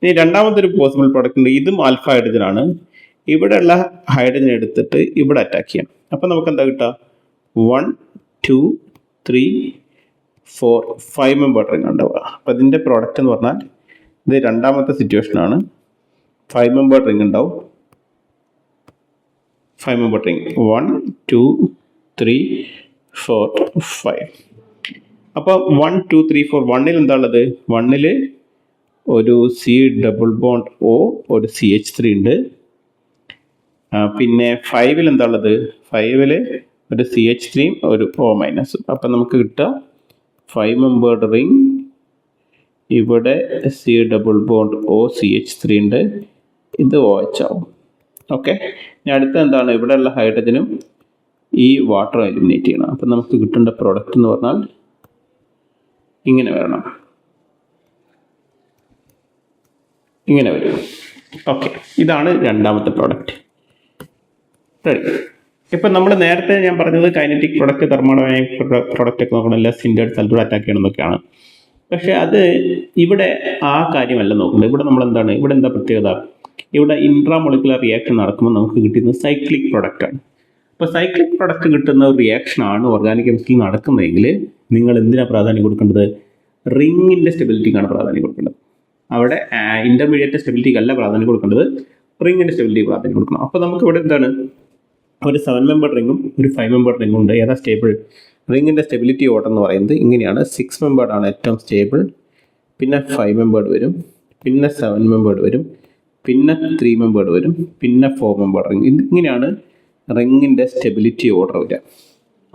A: ഇനി രണ്ടാമതൊരു പോസിബിൾ പ്രൊഡക്റ്റ് ഉണ്ട്. ഇതും ആൽഫ ഹൈഡ്രജൻ ആണ്. ഇവിടെയുള്ള ഹൈഡ്രജൻ എടുത്തിട്ട് ഇവിടെ അറ്റാക്ക് ചെയ്യാം. അപ്പം നമുക്ക് എന്താ കിട്ടുക? 1 2 3 4 5 മെമ്പർ റിംഗ് ഉണ്ടാവുക. അപ്പം ഇതിൻ്റെ പ്രോഡക്റ്റ് എന്ന് പറഞ്ഞാൽ ഇത് രണ്ടാമത്തെ സിറ്റുവേഷനാണ്. 5 മെമ്പർ റിംഗ് ഉണ്ടാവും. 5 മെമ്പർ റിംഗ് 1 2 3 4 5. അപ്പോൾ 1 2 3 4 1ൽ എന്താ ഉള്ളത്? 1ൽ ഒരു C ഡബിൾ ബോണ്ട് O, ഒരു CH3 ഉണ്ട്. പിന്നെ 5ൽ എന്താ ഉള്ളത്? 5ൽ ഒരു CH3, ഒരു O-. അപ്പം നമുക്ക് കിട്ടുക 5 മെമ്പേർഡ് റിംഗ്. ഇവിടെ C double bond O, CH3 ഉണ്ട്. ഇത് OH ആവും. ഓക്കെ. ഇനി അടുത്ത എന്താണ്? ഇവിടെയുള്ള ഹൈഡ്രജനും ഈ വാട്ടറും എലിമിനേറ്റ് ചെയ്യണം. അപ്പം നമുക്ക് കിട്ടേണ്ട പ്രോഡക്റ്റ് എന്ന് പറഞ്ഞാൽ ഇങ്ങനെ വരണം. ഇങ്ങനെ വരും. ഓക്കെ. ഇതാണ് രണ്ടാമത്തെ പ്രോഡക്റ്റ്. റെഡി. ഇപ്പം നമ്മൾ നേരത്തെ ഞാൻ പറഞ്ഞത് കൈനറ്റിക് പ്രൊഡക്റ്റ്, തെർമോഡൈനാമിക് പ്രൊഡക്റ്റ് ഒക്കെ നോക്കണം, എല്ലാം സിൻഡേർഡ് സൾഫർ അറ്റാക്ക് ചെയ്യണമെന്നൊക്കെയാണ്. പക്ഷേ അത് ഇവിടെ ആ കാര്യമല്ല നോക്കുന്നത്. ഇവിടെ നമ്മൾ എന്താണ്? ഇവിടെ എന്താ പ്രത്യേകത? ഇവിടെ ഇൻട്രാമോളിക്കുലർ റിയാക്ഷൻ നടക്കുമ്പോൾ നമുക്ക് കിട്ടുന്നത് സൈക്ലിക് പ്രൊഡക്റ്റാണ്. അപ്പോൾ സൈക്ലിക് പ്രൊഡക്റ്റ് കിട്ടുന്ന ഒരു റിയാക്ഷനാണ് ഓർഗാനിക് കെമിസ്ട്രിയിൽ നടക്കുന്നതെങ്കിൽ നിങ്ങൾ എന്തിനാണ് പ്രാധാന്യം കൊടുക്കേണ്ടത്? റിങ്ങിൻ്റെ സ്റ്റെബിലിറ്റിക്കാണ് പ്രാധാന്യം കൊടുക്കേണ്ടത്. അവിടെ ഇൻ്റർമീഡിയറ്റ് സ്റ്റെബിലിറ്റിക്ക് അല്ല പ്രാധാന്യം കൊടുക്കേണ്ടത്, റിങ്ങിൻ്റെ സ്റ്റെബിലിറ്റിക്ക് പ്രാധാന്യം കൊടുക്കണം. അപ്പോൾ നമുക്ക് ഇവിടെ എന്താണ്? ഒരു 7 മെമ്പർ റിങ്ങും ഒരു 5 മെമ്പർ റിങ്ങും ഉണ്ട്. ഏതാ സ്റ്റേബിൾ? റിങ്ങിൻ്റെ സ്റ്റെബിലിറ്റി ഓർഡർ എന്ന് പറയുന്നത് ഇങ്ങനെയാണ്. 6 മെമ്പേർഡാണ് ഏറ്റവും സ്റ്റേബിൾ. പിന്നെ 5 മെമ്പേർഡ് വരും. പിന്നെ 7 മെമ്പേർഡ് വരും. പിന്നെ 3 മെമ്പേർഡ് വരും. പിന്നെ 4 മെമ്പേർഡ് റിങ്. ഇങ്ങനെയാണ് റിങ്ങിൻ്റെ സ്റ്റെബിലിറ്റി ഓർഡർ വരിക.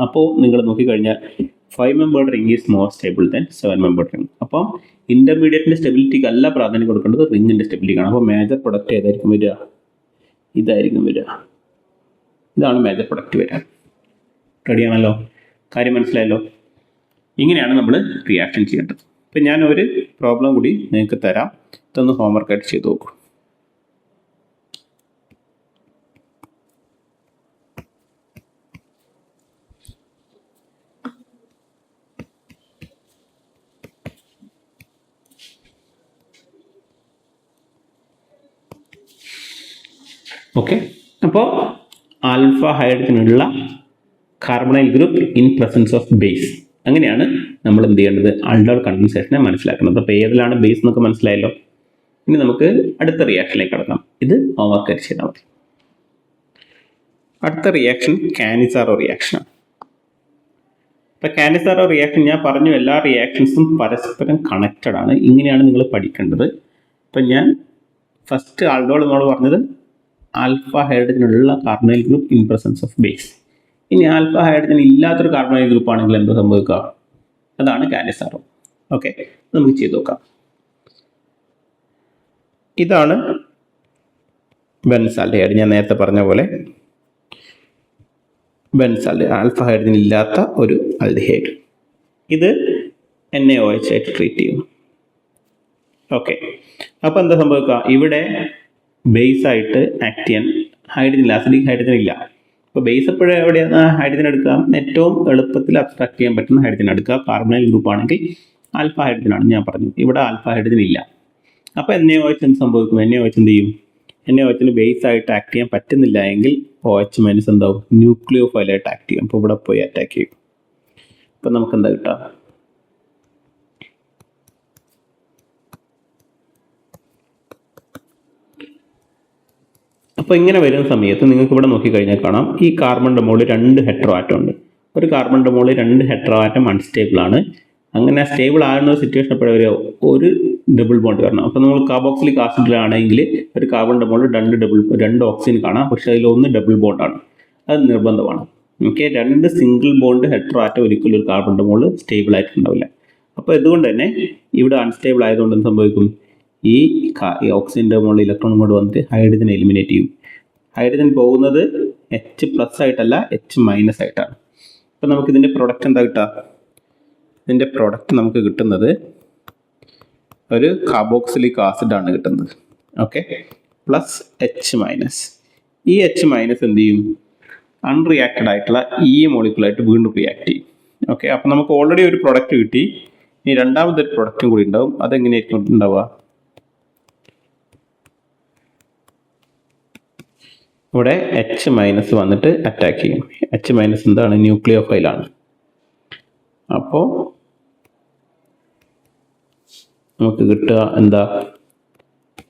A: അപ്പോൾ നിങ്ങൾ നോക്കിക്കഴിഞ്ഞാൽ 5 membered ring is more stable than 7 membered ring. അപ്പോൾ ഇൻ്റർമീഡിയറ്റിൻ്റെ സ്റ്റെബിലിറ്റിക്ക് അല്ല പ്രാധാന്യം കൊടുക്കേണ്ടത്, റിങ്ങിൻ്റെ സ്റ്റെബിലിറ്റിക്കാണ്. അപ്പോൾ മേജർ പ്രൊഡക്റ്റ് ഏതായിരിക്കും വരിക? ഇതായിരിക്കും വരിക. ഇതാണ് മേജർ പ്രൊഡക്റ്റ് വരിക. റെഡിയാണല്ലോ? കാര്യം മനസ്സിലായല്ലോ? ഇങ്ങനെയാണ് നമ്മൾ റിയാക്ഷൻ ചെയ്യേണ്ടത്. ഇപ്പം ഞാൻ ഒരു പ്രോബ്ലം കൂടി നിങ്ങൾക്ക് തരാം. ഇതൊന്ന് ഹോംവർക്കായിട്ട് ചെയ്ത് നോക്കൂ. ഓക്കെ. അപ്പോൾ ആൽഫ ഹൈഡ്രജനുള്ള carbonyl group in presence of base. അങ്ങനെയാണ് നമ്മൾ എന്ത് ചെയ്യേണ്ടത്? ആൾഡോൾ കണ്ടൻസേഷനെ മനസ്സിലാക്കുന്നത്. അപ്പോൾ ഏതിലാണ് ബേസ് എന്നൊക്കെ മനസ്സിലായല്ലോ. ഇനി നമുക്ക് അടുത്ത റിയാക്ഷനിലേക്ക് കടക്കാം. ഇത് ഹോംവർക്ക് ചെയ്താൽ മതി. അടുത്ത റിയാക്ഷൻ കാനിസാറോ റിയാക്ഷനാണ്. അപ്പോൾ കാനിസാറോ റിയാക്ഷൻ ഞാൻ പറഞ്ഞു, എല്ലാ റിയാക്ഷൻസും പരസ്പരം കണക്റ്റഡ് ആണ്. ഇങ്ങനെയാണ് നിങ്ങൾ പഠിക്കേണ്ടത്. അപ്പം ഞാൻ ഫസ്റ്റ് ആൾഡോൾ നമ്മൾ പറഞ്ഞത് ആൽഫ ഹൈഡ്രജനുള്ള carbonyl group in presence of base. ഇനി ആൽഫ ഹൈഡ്രജൻ ഇല്ലാത്തൊരു കാർബണൈൽ ഗ്രൂപ്പ് ആണെങ്കിൽ എന്താ സംഭവിക്കുക? അതാണ് കാനിസാറോ. ഓക്കെ, നമുക്ക് ചെയ്ത് നോക്കാം. ഇതാണ് ബെൻസാൽഡിഹൈഡ്. ഞാൻ നേരത്തെ പറഞ്ഞ പോലെ ബെൻസാൽഡിഹൈഡ്, ആൽഫ ഹൈഡ്രജൻ ഇല്ലാത്ത ഒരു ആൽഡിഹൈഡ്. ഇത് NaOH ആയിട്ട് ട്രീറ്റ് ചെയ്യുന്നു. ഓക്കെ, അപ്പോൾ എന്താ സംഭവിക്കുക? ഇവിടെ ബേസ് ആയിട്ട് ആക്ട് ചെയ്യാൻ ഹൈഡ്രജൻ ഇല്ല, അസിഡിക് ഹൈഡ്രജൻ ഇല്ല. അപ്പോൾ ബേസ് എപ്പോഴും എവിടെയാണ് ഹൈഡ്രജൻ എടുക്കാം? ഏറ്റവും എളുപ്പത്തിൽ അബ്സ്ട്രാക്ട് ചെയ്യാൻ പറ്റുന്ന ഹൈഡ്രജൻ എടുക്കുക. കാർബണൈൽ ഗ്രൂപ്പ് ആണെങ്കിൽ ആൽഫ ഹൈഡ്രജൻ ആണ് ഞാൻ പറഞ്ഞു. ഇവിടെ ആൽഫ ഹൈഡ്രജൻ ഇല്ല. അപ്പോൾ NaOH എന്ത് സംഭവിക്കും? NaOH എന്ത് ചെയ്യും? NaOHന് ബേസ് ആയിട്ട് ആക്ട് ചെയ്യാൻ പറ്റുന്നില്ല എങ്കിൽ OH മൈനസ് എന്താവും? ന്യൂക്ലിയോഫൈലായിട്ട് ആക്ട് ചെയ്യും. അപ്പോൾ ഇവിടെ പോയി അറ്റാക്ക് ചെയ്യും. അപ്പോൾ നമുക്ക് എന്താ കിട്ടുക? അപ്പോൾ ഇങ്ങനെ വരുന്ന സമയത്ത് നിങ്ങൾക്ക് ഇവിടെ നോക്കിക്കഴിഞ്ഞാൽ കാണാം, ഈ കാർബണിൻ്റെ മുകളിൽ 2 ഹെറ്ററോ ആറ്റം ഉണ്ട്. ഒരു കാർബണിൻ്റെ മുകളിൽ 2 ഹെറ്ററോ ആറ്റം അൺസ്റ്റേബിൾ ആണ്. അങ്ങനെ സ്റ്റേബിൾ ആകുന്ന സിറ്റുവേഷൻ എപ്പോഴും ഒരു ഡബിൾ ബോണ്ട് വരണം. അപ്പോൾ നമ്മൾ കാർബോക്സിലിക് ആസിഡിലാണെങ്കിൽ ഒരു കാർബണിൻ്റെ മുകളിൽ 2 ഓക്സിജൻ കാണാം, പക്ഷേ അതിൽ 1 ഡബിൾ ബോണ്ടാണ്. അത് നിർബന്ധമാണ്. Okay, 2 single bond hetero atom ഒരിക്കലും ഒരു കാർബണിൻ്റെ മുകളിൽ സ്റ്റേബിൾ ആയിട്ടുണ്ടാവില്ല. അപ്പോൾ ഇതുകൊണ്ട് തന്നെ ഇവിടെ അൺസ്റ്റേബിൾ ആയതുകൊണ്ട് എന്ത് സംഭവിക്കും? ഈ ഓക്സിജൻ്റെ മുകളിൽ ഇലക്ട്രോൺ കൊണ്ട് വന്നിട്ട് ഹൈഡ്രജൻ എലിമിനേറ്റ് ചെയ്യും. ഹൈഡ്രജൻ പോകുന്നത് H+ ആയിട്ടല്ല, H- ആയിട്ടാണ്. അപ്പോൾ നമുക്ക് ഇതിൻ്റെ പ്രൊഡക്റ്റ് എന്താ കിട്ടുക? ഇതിൻ്റെ പ്രൊഡക്റ്റ് നമുക്ക് കിട്ടുന്നത് ഒരു കാർബോക്സിലിക് ആസിഡാണ് കിട്ടുന്നത്. Okay, plus H-. ഈ H- എന്ത് ചെയ്യും? അൺറിയാക്റ്റഡ് ആയിട്ടുള്ള ഈ മോളിക്യൂളായിട്ട് വീണ്ടും റിയാക്ട് ചെയ്യും. ഓക്കെ, അപ്പോൾ നമുക്ക് ഓൾറെഡി ഒരു പ്രൊഡക്റ്റ് കിട്ടി. ഇനി രണ്ടാമതൊരു പ്രൊഡക്റ്റും കൂടി ഉണ്ടാവും. അതെങ്ങനെയായിരിക്കും ഉണ്ടാവുക? ഇവിടെ H- വന്നിട്ട് അറ്റാക്ക് ചെയ്യും. H- എന്താണ്? ന്യൂക്ലിയോഫൈലാണ്. അപ്പോൾ നമുക്ക് കിട്ടുക എന്താ?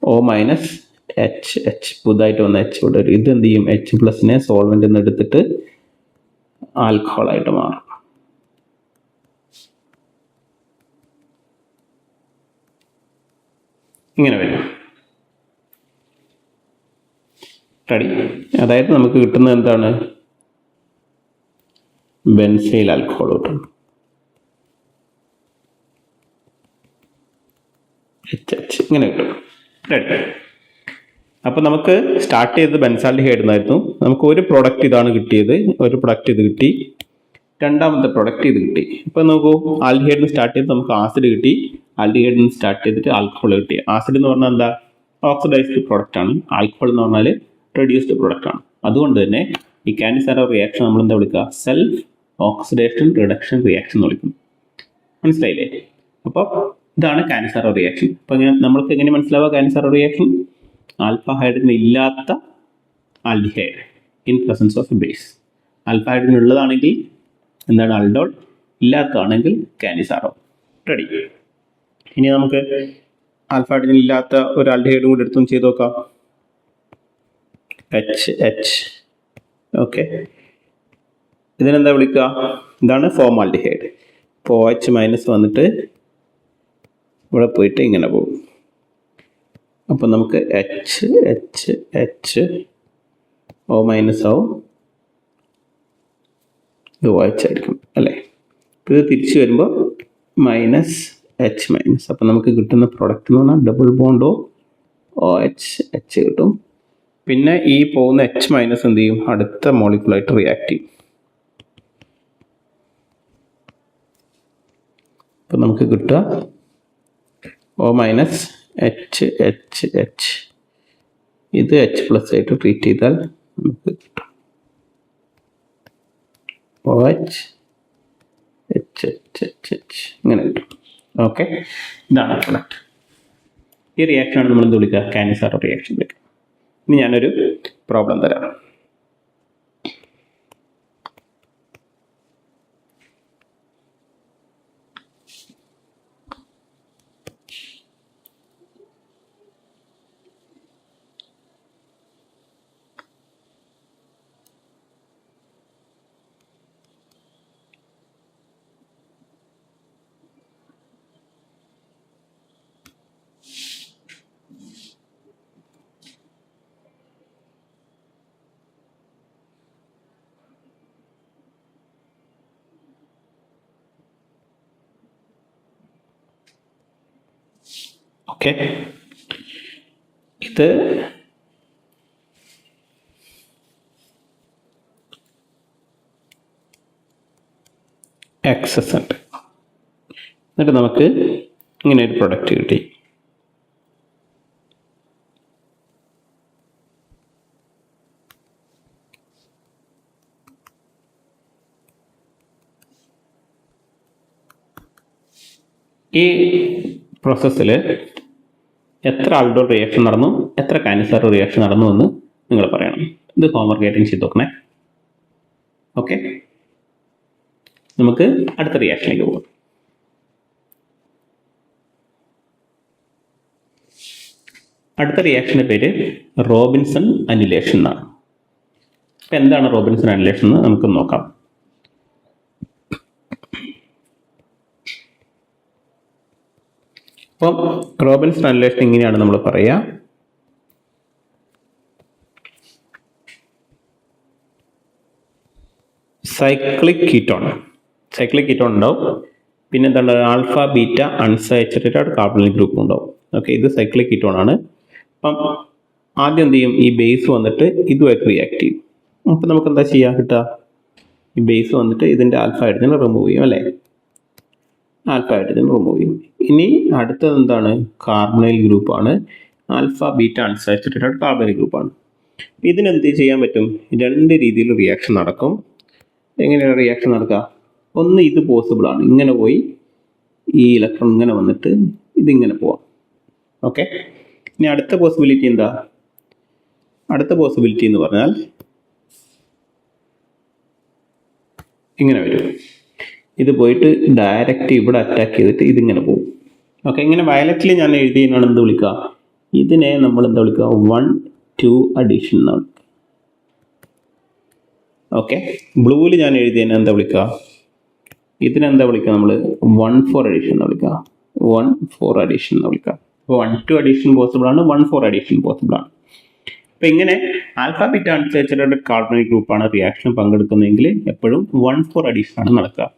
A: O-H. പുതുതായിട്ട് വന്ന H ഇവിടെ വരും. ഇത് എന്ത് ചെയ്യും? H+നെ സോൾവെൻ്റ് നിന്ന് എടുത്തിട്ട് ആൽക്കഹോളായിട്ട് മാറും. ഇങ്ങനെ വരും. റെഡി? അതായത് നമുക്ക് കിട്ടുന്നത് എന്താണ്? ബെൻസൈൽ ആൽക്കഹോൾ കിട്ടും. HH ഇങ്ങനെ കിട്ടും. റെഡി? അപ്പോൾ നമുക്ക് സ്റ്റാർട്ട് ചെയ്തത് ബെൻസാൽഡിഹൈഡ് എന്നായിരുന്നു. നമുക്ക് ഒരു പ്രോഡക്റ്റ് ഇതാണ് കിട്ടിയത്, ഒരു പ്രൊഡക്റ്റ് ഇത് കിട്ടി, രണ്ടാമത്തെ പ്രൊഡക്റ്റ് ഇത് കിട്ടി. ഇപ്പോൾ നോക്കൂ, ആൽഡിഹൈഡിൽ നിന്ന് സ്റ്റാർട്ട് ചെയ്ത് നമുക്ക് ആസിഡ് കിട്ടി, ആൽഡിഹൈഡിൽ നിന്ന് സ്റ്റാർട്ട് ചെയ്തിട്ട് ആൽക്കഹോൾ കിട്ടി. ആസിഡ് എന്ന് പറഞ്ഞാൽ എന്താ? ഓക്സിഡൈസ്ഡ് പ്രോഡക്റ്റ് ആണ്. ആൽക്കഹോൾ എന്ന് പറഞ്ഞാൽ റെഡ്യൂസ്ഡ് പ്രോഡക്റ്റ് ആണ്. അതുകൊണ്ട് തന്നെ ഈ കാനിസാരോ റിയാക്ഷൻ നമ്മൾ എന്താ വിളിക്കുക? സെൽഫ് ഓക്സിഡേഷൻ റിഡക്ഷൻ റിയാക്ഷൻ എന്ന് വിളിക്കും. മനസ്സിലായില്ലേ? അപ്പോൾ ഇതാണ് കാനിസാരോ റിയാക്ഷൻ. അപ്പോൾ നമ്മൾക്ക് എങ്ങനെ മനസ്സിലാവുക കാനിസാരോ റിയാക്ഷൻ? ആൽഫ ഹൈഡ്രജൻ ഇല്ലാത്ത aldehyde in presence of a base. Alpha hydrogen ഉള്ളതാണെങ്കിൽ എന്താണ്? ആൽഡോൾ. ഇല്ലാത്തതാണെങ്കിൽ കാനിസാരോ. റെഡി? ഇനി നമുക്ക് ആൽഫ ഹൈഡ്രജൻ ഇല്ലാത്ത ഒരു ആൽഡിഹൈഡും കൂടി എടുത്തും ചെയ്ത് നോക്കാം. HH. ഓക്കെ, ഇതിനെന്താ വിളിക്കുക? ഇതാണ് ഫോമാൽഡിഹൈഡ്. ഇപ്പോൾ OH- വന്നിട്ട് ഇവിടെ പോയിട്ട് ഇങ്ങനെ പോകും. അപ്പം നമുക്ക് H O- ആവും. ഇത് OH ആയിരിക്കും അല്ലേ? ഇത് തിരിച്ചു വരുമ്പോൾ -H-. അപ്പം നമുക്ക് കിട്ടുന്ന പ്രോഡക്റ്റ് എന്ന് പറഞ്ഞാൽ ഡബിൾ ബോണ്ട് OH കിട്ടും. പിന്നെ ഈ പോകുന്ന H- എന്ത് ചെയ്യും? അടുത്ത മോളിക്യൂളായിട്ട് റിയാക്ട് ചെയ്യും. അപ്പം നമുക്ക് കിട്ടുക O- H. ഇത് H+ ആയിട്ട് ട്രീറ്റ് ചെയ്താൽ നമുക്ക് കിട്ടും OH H ഇങ്ങനെ കിട്ടും. ഓക്കെ, ഇതാണ് പ്രൊഡക്റ്റ്. ഈ റിയാക്ഷനാണ് നമ്മൾ എന്ത് വിളിക്കുക? കാനിസാരോ റിയാക്ഷൻ വിളിക്കുക. ഇനി ഞാനൊരു പ്രോബ്ലം തരാം. ഓക്കെ, ഇത് എക്സസ് ഉണ്ട്. എന്നിട്ട് നമുക്ക് ഇങ്ങനെ ഒരു പ്രൊഡക്റ്റ് കിട്ടി. ഈ പ്രോസസ്സിൽ എത്ര ആൽഡോൾ റിയാക്ഷൻ നടന്നു, എത്ര കാനിസാരോ റിയാക്ഷൻ നടന്നു എന്ന് നിങ്ങൾ പറയണം. ഇത് ഹോംവർക്ക് ആയിട്ട് ചെയ്ത് നോക്കണേ. ഓക്കെ, നമുക്ക് അടുത്ത റിയാക്ഷനിലേക്ക് പോകാം. അടുത്ത റിയാക്ഷൻ്റെ പേര് റോബിൻസൺ അനിലേഷൻ എന്നാണ്. അപ്പം എന്താണ് റോബിൻസൺ അനിലേഷൻ എന്ന് നമുക്ക് നോക്കാം. അപ്പം റോബിൻസൺ അനിലേഷൻ ഇങ്ങനെയാണ് നമ്മൾ പറയുക. സൈക്ലിക് കീറ്റോൺ ഉണ്ടാവും. പിന്നെ എന്താണ് alpha beta unsaturated carbonic group ഉണ്ടാവും. ഓക്കെ, ഇത് സൈക്ലിക് കീറ്റോൺ ആണ്. അപ്പം ആദ്യം എന്ത് ചെയ്യും, ഈ ബേസ് വന്നിട്ട് ഇതുമായിട്ട് റിയാക്ട് ചെയ്യും. അപ്പം നമുക്ക് എന്താ ചെയ്യാൻ കിട്ടുക, ഈ ബേസ് വന്നിട്ട് ഇതിൻ്റെ ആൽഫ ഹൈഡ്രജൻ റിമൂവ് ചെയ്യും അല്ലേ, ആൽഫ ഹൈഡ്രജൻ റിമൂവ് ചെയ്യും. ഇനി അടുത്തത് എന്താണ്, കാർബണൈൽ ഗ്രൂപ്പാണ്, ആൽഫ ബീറ്റ അൺസാച്ചുറേറ്റഡ് കാർബണൈൽ ഗ്രൂപ്പാണ്. ഇതിനെന്ത് ചെയ്യാൻ പറ്റും, രണ്ട് രീതിയിൽ റിയാക്ഷൻ നടക്കും. എങ്ങനെയാണ് റിയാക്ഷൻ നടക്കുക, ഒന്ന് ഇത് പോസിബിൾ ആണ്, ഇങ്ങനെ പോയി ഈ ഇലക്ട്രോൺ ഇങ്ങനെ വന്നിട്ട് ഇതിങ്ങനെ പോവാം. ഓക്കെ, ഇനി അടുത്ത പോസിബിലിറ്റി എന്താ, അടുത്ത പോസിബിലിറ്റി എന്ന് പറഞ്ഞാൽ ഇങ്ങനെ വരും, ഇത് പോയിട്ട് ഡയറക്റ്റ് ഇവിടെ അറ്റാക്ക് ചെയ്തിട്ട് ഇതിങ്ങനെ പോകും. ഓക്കെ, ഇങ്ങനെ വയലറ്റിൽ ഞാൻ എഴുതിയാണ് എന്ത് വിളിക്കുക, ഇതിനെ നമ്മൾ എന്താ വിളിക്കുക, 1-2 അഡീഷൻ എന്നാണ്. ഓക്കെ, ബ്ലൂവിൽ ഞാൻ എഴുതിയതിനെ എന്താ വിളിക്കുക, ഇതിനെന്താ വിളിക്കുക, നമ്മൾ 1-4 അഡീഷൻ എന്ന് വിളിക്കുക, 1-4 അഡീഷൻ എന്ന് വിളിക്കുക. അപ്പോൾ 1-2 അഡീഷൻ പോസിബിൾ ആണ്, 1-4 അഡീഷൻ പോസിബിൾ ആണ്. അപ്പോൾ ഇങ്ങനെ ആൽഫ ബീറ്റ അൺസാച്ചുറേറ്റഡ് കാർബണിക് ഗ്രൂപ്പാണ് റിയാക്ഷൻ പങ്കെടുക്കുന്നതെങ്കിൽ എപ്പോഴും 1-4 അഡീഷൻ ആണ് നടക്കുക.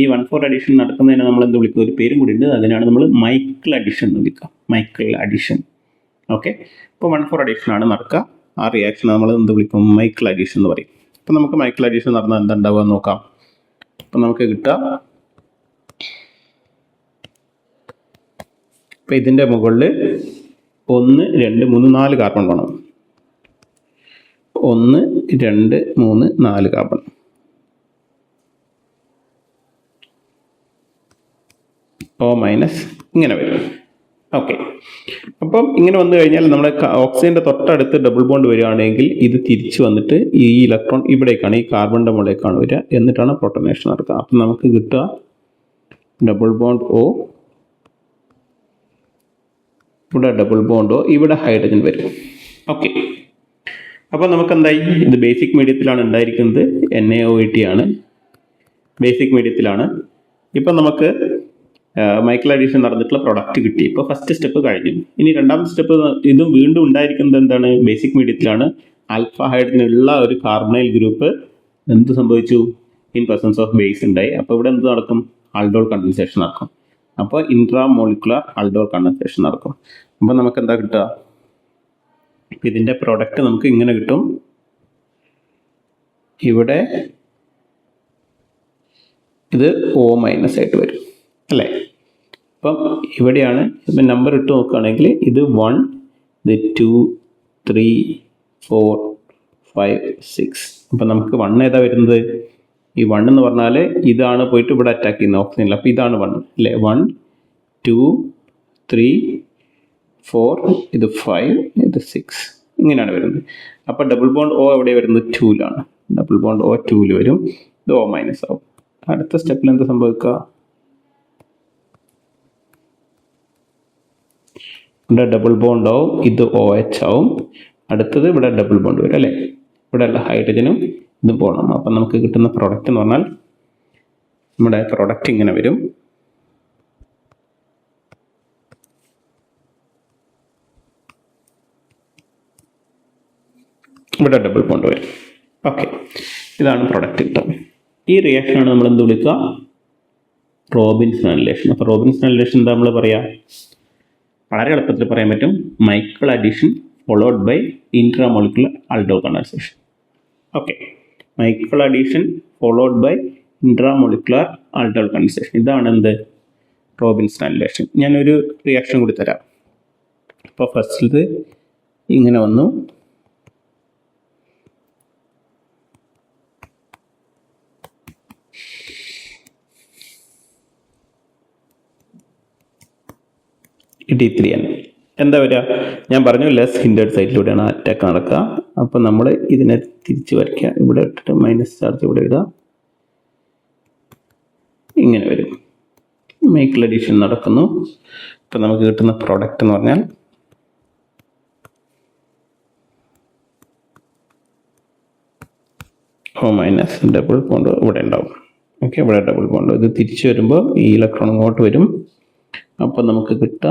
A: ഈ 1-4 അഡീഷൻ നടക്കുന്നതിനെ നമ്മൾ എന്ത് വിളിക്കുക, ഒരു പേരും കൂടി ഉണ്ട്, അതിനാണ് നമ്മൾ മൈക്കിൾ അഡീഷൻ എന്ന് വിളിക്കുക, മൈക്കിൾ അഡീഷൻ. ഓക്കെ, ഇപ്പോൾ 1-4 അഡീഷൻ ആണ് നടക്കുക, ആ റിയാക്ഷൻ നമ്മൾ എന്ത് വിളിക്കും, മൈക്കിൾ അഡീഷൻ എന്ന് പറയും. അപ്പോൾ നമുക്ക് മൈക്കിൾ അഡീഷൻ നടന്നാൽ എന്താ ഉണ്ടാവുക നോക്കാം. അപ്പം നമുക്ക് കിട്ടുക, ഇപ്പം ഇതിൻ്റെ മുകളിൽ 1, 2, 3, 4 കാർബൺ വേണം. 1, 2, 3, 4 കാർബൺ. O മൈനസ് ഇങ്ങനെ വരും. ഓക്കെ, അപ്പം ഇങ്ങനെ വന്നു കഴിഞ്ഞാൽ നമ്മുടെ ഓക്സിജൻ്റെ തൊട്ടടുത്ത് ഡബിൾ ബോണ്ട് വരികയാണെങ്കിൽ ഇത് തിരിച്ച് വന്നിട്ട് ഈ ഇലക്ട്രോൺ ഇവിടേക്കാണ്, ഈ കാർബണിൻ്റെ മുകളിലേക്കാണ് വരിക, എന്നിട്ടാണ് പ്രൊട്ടോനേഷൻ നടക്കുക. അപ്പം നമുക്ക് കിട്ടുക ഡബിൾ ബോണ്ട് O, ഇവിടെ ഡബിൾ ബോണ്ട് O, ഇവിടെ ഹൈഡ്രജൻ വരും. ഓക്കെ, അപ്പോൾ നമുക്ക് എന്തായി, ഇത് ബേസിക് മീഡിയത്തിലാണ് ഉണ്ടായിരിക്കുന്നത്, NaOH ആണ്, ബേസിക് മീഡിയത്തിലാണ്. ഇപ്പം നമുക്ക് മൈക്കിൾ അഡീഷൻ നടന്നിട്ടുള്ള പ്രൊഡക്റ്റ് കിട്ടി. ഇപ്പോൾ ഫസ്റ്റ് സ്റ്റെപ്പ് കഴിഞ്ഞു. ഇനി രണ്ടാമത്തെ സ്റ്റെപ്പ്, ഇതും വീണ്ടും ഉണ്ടായിരിക്കുന്നത് എന്താണ്, ബേസിക് മീഡിയത്തിലാണ്. ആൽഫ ഹൈഡ്രജൻ ഉള്ള ഒരു കാർബണൈൽ ഗ്രൂപ്പ് എന്ത് സംഭവിച്ചു, ഇൻ പ്രസൻസ് ഓഫ് ബേസ് ഉണ്ടായി. അപ്പോൾ ഇവിടെ എന്ത് നടക്കും, ആൾഡോൾ കണ്ടൻസേഷൻ നടക്കും. അപ്പോൾ ഇൻട്രാമോളിക്കുലർ ആൾഡോൾ കണ്ടൻസേഷൻ നടക്കും. അപ്പോൾ നമുക്ക് എന്താ കിട്ടുക, ഇതിൻ്റെ പ്രൊഡക്റ്റ് നമുക്ക് ഇങ്ങനെ കിട്ടും. ഇവിടെ ഇത് O മൈനസ് ആയിട്ട് വരും അല്ലേ. അപ്പം ഇവിടെയാണ്, ഇപ്പം നമ്പർ ഇട്ട് നോക്കുകയാണെങ്കിൽ ഇത് 1, ഇത് 2, 3, 4, 5, 6. അപ്പം നമുക്ക് 1 ഏതാ വരുന്നത്, ഈ 1 എന്ന് പറഞ്ഞാൽ ഇതാണ് പോയിട്ട് ഇവിടെ അറ്റാക്ക് ചെയ്യുന്ന ഓക്സിജനിൽ. അപ്പോൾ ഇതാണ് 1 അല്ലേ, 1, 2, 3, 4, ഇത് 5, ഇത് 6, ഇങ്ങനെയാണ് വരുന്നത്. അപ്പോൾ ഡബിൾ ബോണ്ട് O എവിടെ വരുന്നത്, 2ലാണ്. ഡബിൾ ബോണ്ട് O 2ൽ വരും, ഇത് O മൈനസ് ആവും. അടുത്ത സ്റ്റെപ്പിൽ എന്താ സംഭവിക്കുക, ഇവിടെ ഡബിൾ ബോണ്ട് ആവും, ഇത് OH ആവും. അടുത്തത് ഇവിടെ ഡബിൾ ബോണ്ട് വരും അല്ലേ, ഇവിടെ ഉള്ള ഹൈഡ്രജനും ഇതും പോകണം. അപ്പം നമുക്ക് കിട്ടുന്ന പ്രോഡക്റ്റ് എന്ന് പറഞ്ഞാൽ നമ്മുടെ പ്രോഡക്റ്റ് ഇങ്ങനെ വരും. ഇവിടെ ഡബിൾ ബോണ്ട് വരും. ഓക്കെ, ഇതാണ് പ്രൊഡക്റ്റ് കിട്ടുന്നത്. ഈ റിയാക്ഷനാണ് നമ്മൾ എന്ത് വിളിക്കുക, റോബിൻസൺ അനിലേഷൻ. അപ്പോൾ റോബിൻസൺ അനിലേഷൻ എന്താ നമ്മൾ പറയുക, വളരെ എളുപ്പത്തിൽ പറയാൻ പറ്റും, Michael addition followed by intramolecular aldol condensation. Okay, Michael addition followed by intramolecular aldol condensation, ഇതാണ് എന്ത്, റോബിൻസൺ അനിലേഷൻ. ഞാനൊരു റിയാക്ഷൻ കൂടി തരാം. അപ്പോൾ ഫസ്റ്റ് ഇങ്ങനെ വന്നു, D3N എന്താ വരിക, ഞാൻ പറഞ്ഞു ലെസ് ഹിൻഡേർഡ് സൈറ്റിലൂടെയാണ് അറ്റാക്ക് നടക്കുക. അപ്പോൾ നമ്മൾ ഇതിനെ തിരിച്ച് വരയ്ക്കുക, ഇവിടെ ഇട്ടിട്ട് മൈനസ് ചാർജ് ഇവിടെ ഇടുക, ഇങ്ങനെ വരും. മൈക്കിൾ അഡീഷൻ നടക്കുന്നു. അപ്പോൾ നമുക്ക് കിട്ടുന്ന പ്രോഡക്റ്റ് എന്ന് പറഞ്ഞാൽ O മൈനസ് ഡബിൾ ബോണ്ട് ഇവിടെ ഉണ്ടാവും. ഓക്കെ, ഇവിടെ ഡബിൾ ബോണ്ട്, ഇത് തിരിച്ചു വരുമ്പോൾ ഈ ഇലക്ട്രോൺ ഇങ്ങോട്ട് വരും. അപ്പോൾ നമുക്ക് കിട്ടുക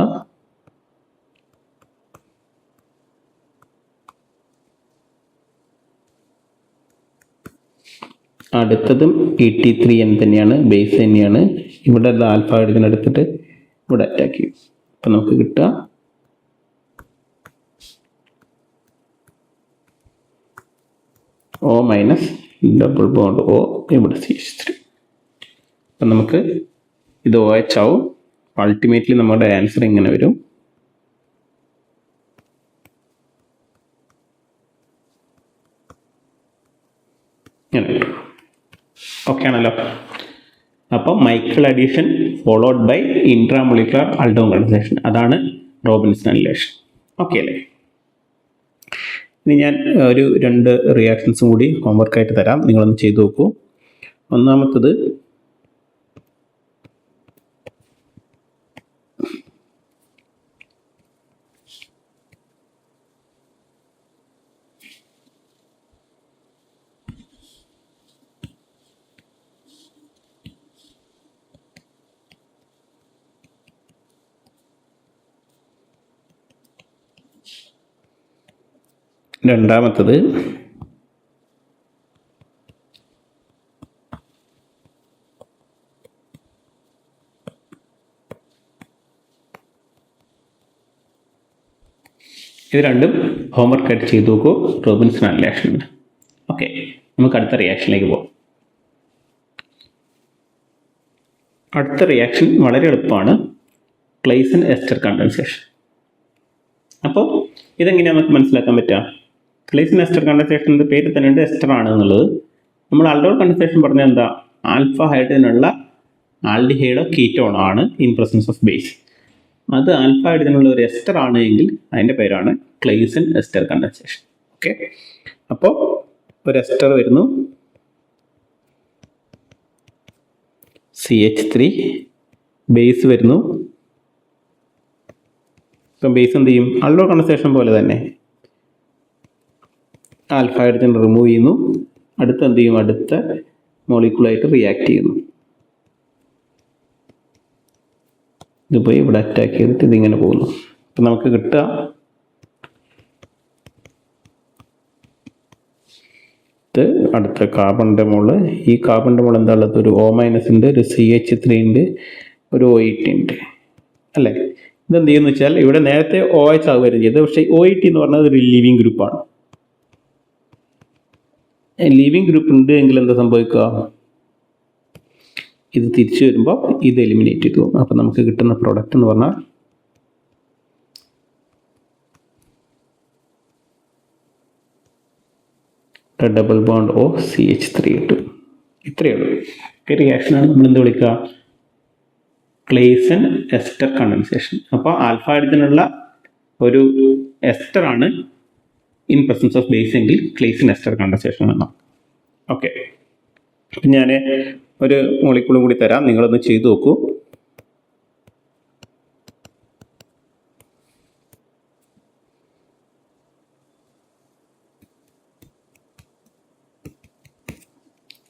A: അടുത്തതും ET3N തന്നെയാണ്, ബേസ് തന്നെയാണ്. ഇവിടെ ആൽഫ ഹൈഡ്രജൻ എടുത്തിട്ട് ഇവിടെ അറ്റാക്ക് ചെയ്യും. അപ്പം നമുക്ക് കിട്ടുക O minus double bond O, ഇവിടെ CH3. അപ്പം നമുക്ക് ഇത് OH ആവും. അൾട്ടിമേറ്റ്ലി നമ്മുടെ ആൻസർ ഇങ്ങനെ വരും. ഇങ്ങനെ വരും. ഓക്കെ ആണല്ലോ. അപ്പോൾ Michael addition followed by intramolecular aldol condensation, അതാണ് റോബിൻസൺ അനിലേഷൻ. ഓക്കെ അല്ലേ? ഇനി ഞാൻ ഒരു 2 റിയാക്ഷൻസും കൂടി ഹോംവർക്കായിട്ട് തരാം, നിങ്ങളൊന്ന് ചെയ്തു നോക്കൂ. ഒന്നാമത്തത് രണ്ടാമത്തത് ഇത് രണ്ടും ഹോംവർക്കായിട്ട് ചെയ്തു നോക്കൂ, റോബിൻസൺ അനിലേഷൻ. ഓക്കെ, നമുക്ക് അടുത്ത റിയാക്ഷനിലേക്ക് പോകാം. അടുത്ത റിയാക്ഷൻ വളരെ എളുപ്പമാണ്, ക്ലെയ്സൺ എസ്റ്റർ കണ്ടൻസേഷൻ. അപ്പോൾ ഇതെങ്ങനെയാണ് നമുക്ക് മനസ്സിലാക്കാൻ പറ്റുക? ക്ലെയ്സൺ എസ്റ്റർ കണ്ടൻസേഷൻ്റെ പേര് തന്നെ ഉണ്ട്, എസ്റ്റർ ആണ് എന്നുള്ളത്. നമ്മൾ ആൽഡോൾ കണ്ടൻസേഷൻ പറഞ്ഞാൽ എന്താ? ആൽഫ ഹൈഡ്രജനുള്ള ആൽഡിഹൈഡോ കീറ്റോൺ ആണ് ഇൻ പ്രസൻസ് ഓഫ് ബേസ്. അത് ആൽഫ ഹൈഡ്രജനുള്ള ഒരു എസ്റ്റർ ആണ് എങ്കിൽ അതിൻ്റെ പേരാണ് ക്ലെയ്സൺ എസ്റ്റർ കണ്ടൻസേഷൻ. ഓക്കെ, അപ്പോൾ ഒരു എസ്റ്റർ വരുന്നു, CH3, ബേസ് വരുന്നു. ഇപ്പം ബേസ് എന്ത് ചെയ്യും? ആൽഡോൾ കണ്ടൻസേഷൻ പോലെ തന്നെ ആൽഫ ഹൈഡ്രജൻ റിമൂവ് ചെയ്യുന്നു. അടുത്ത് എന്ത് ചെയ്യും? അടുത്ത മോളിക്യൂളായിട്ട് റിയാക്ട് ചെയ്യുന്നു. ഇത് പോയി ഇവിടെ അറ്റാക്ക് ചെയ്തിട്ട് ഇതിങ്ങനെ പോകുന്നു. അപ്പം നമുക്ക് കിട്ടുക ഇത് അടുത്ത കാർബണിൻ്റെ മോള്. ഈ കാർബണിൻ്റെ മോൾ എന്താ ഉള്ളത്? ഒരു O- ഉണ്ട്, ഒരു CH3 ഉണ്ട്, ഒരു OET ഉണ്ട് അല്ലേ? ഇതെന്ത് ചെയ്യുന്നു വെച്ചാൽ ഇവിടെ നേരത്തെ OH ആവുകയും ചെയ്തത്, പക്ഷേ OET എന്ന് പറഞ്ഞത് ഒരു ലിവിങ് ഗ്രൂപ്പാണ്. ലിവിങ് ഗ്രൂപ്പ് ഉണ്ട് എങ്കിൽ എന്താ സംഭവിക്കുക? ഇത് തിരിച്ചു വരുമ്പോൾ ഇത് എലിമിനേറ്റ് ചെയ്തു. അപ്പം നമുക്ക് കിട്ടുന്ന പ്രോഡക്റ്റ് എന്ന് പറഞ്ഞാൽ ഡബിൾ ബോണ്ട് O CH3 കിട്ടും. ഇത്രയേ ഉള്ളൂ. ഈ റിയാക്ഷനാണ് നമ്മൾ എന്ത് വിളിക്കുക? ക്ലെയ്സൺ എസ്റ്റർ കണ്ടൻസേഷൻ. അപ്പോൾ ആൽഫ ഹൈഡ്രജനുള്ള ഒരു എസ്റ്റർ ആണ് ഇൻ പ്രസൻസ് ഓഫ് ബേസ് എങ്കിൽ ക്ലെയ്സൺ എസ്റ്റർ കണ്ടൻസേഷൻ എന്നാണ്. ഓക്കെ, അപ്പം ഞാൻ ഒരു മോളിക്യൂളും കൂടി തരാം, നിങ്ങളൊന്ന് ചെയ്തു നോക്കൂ.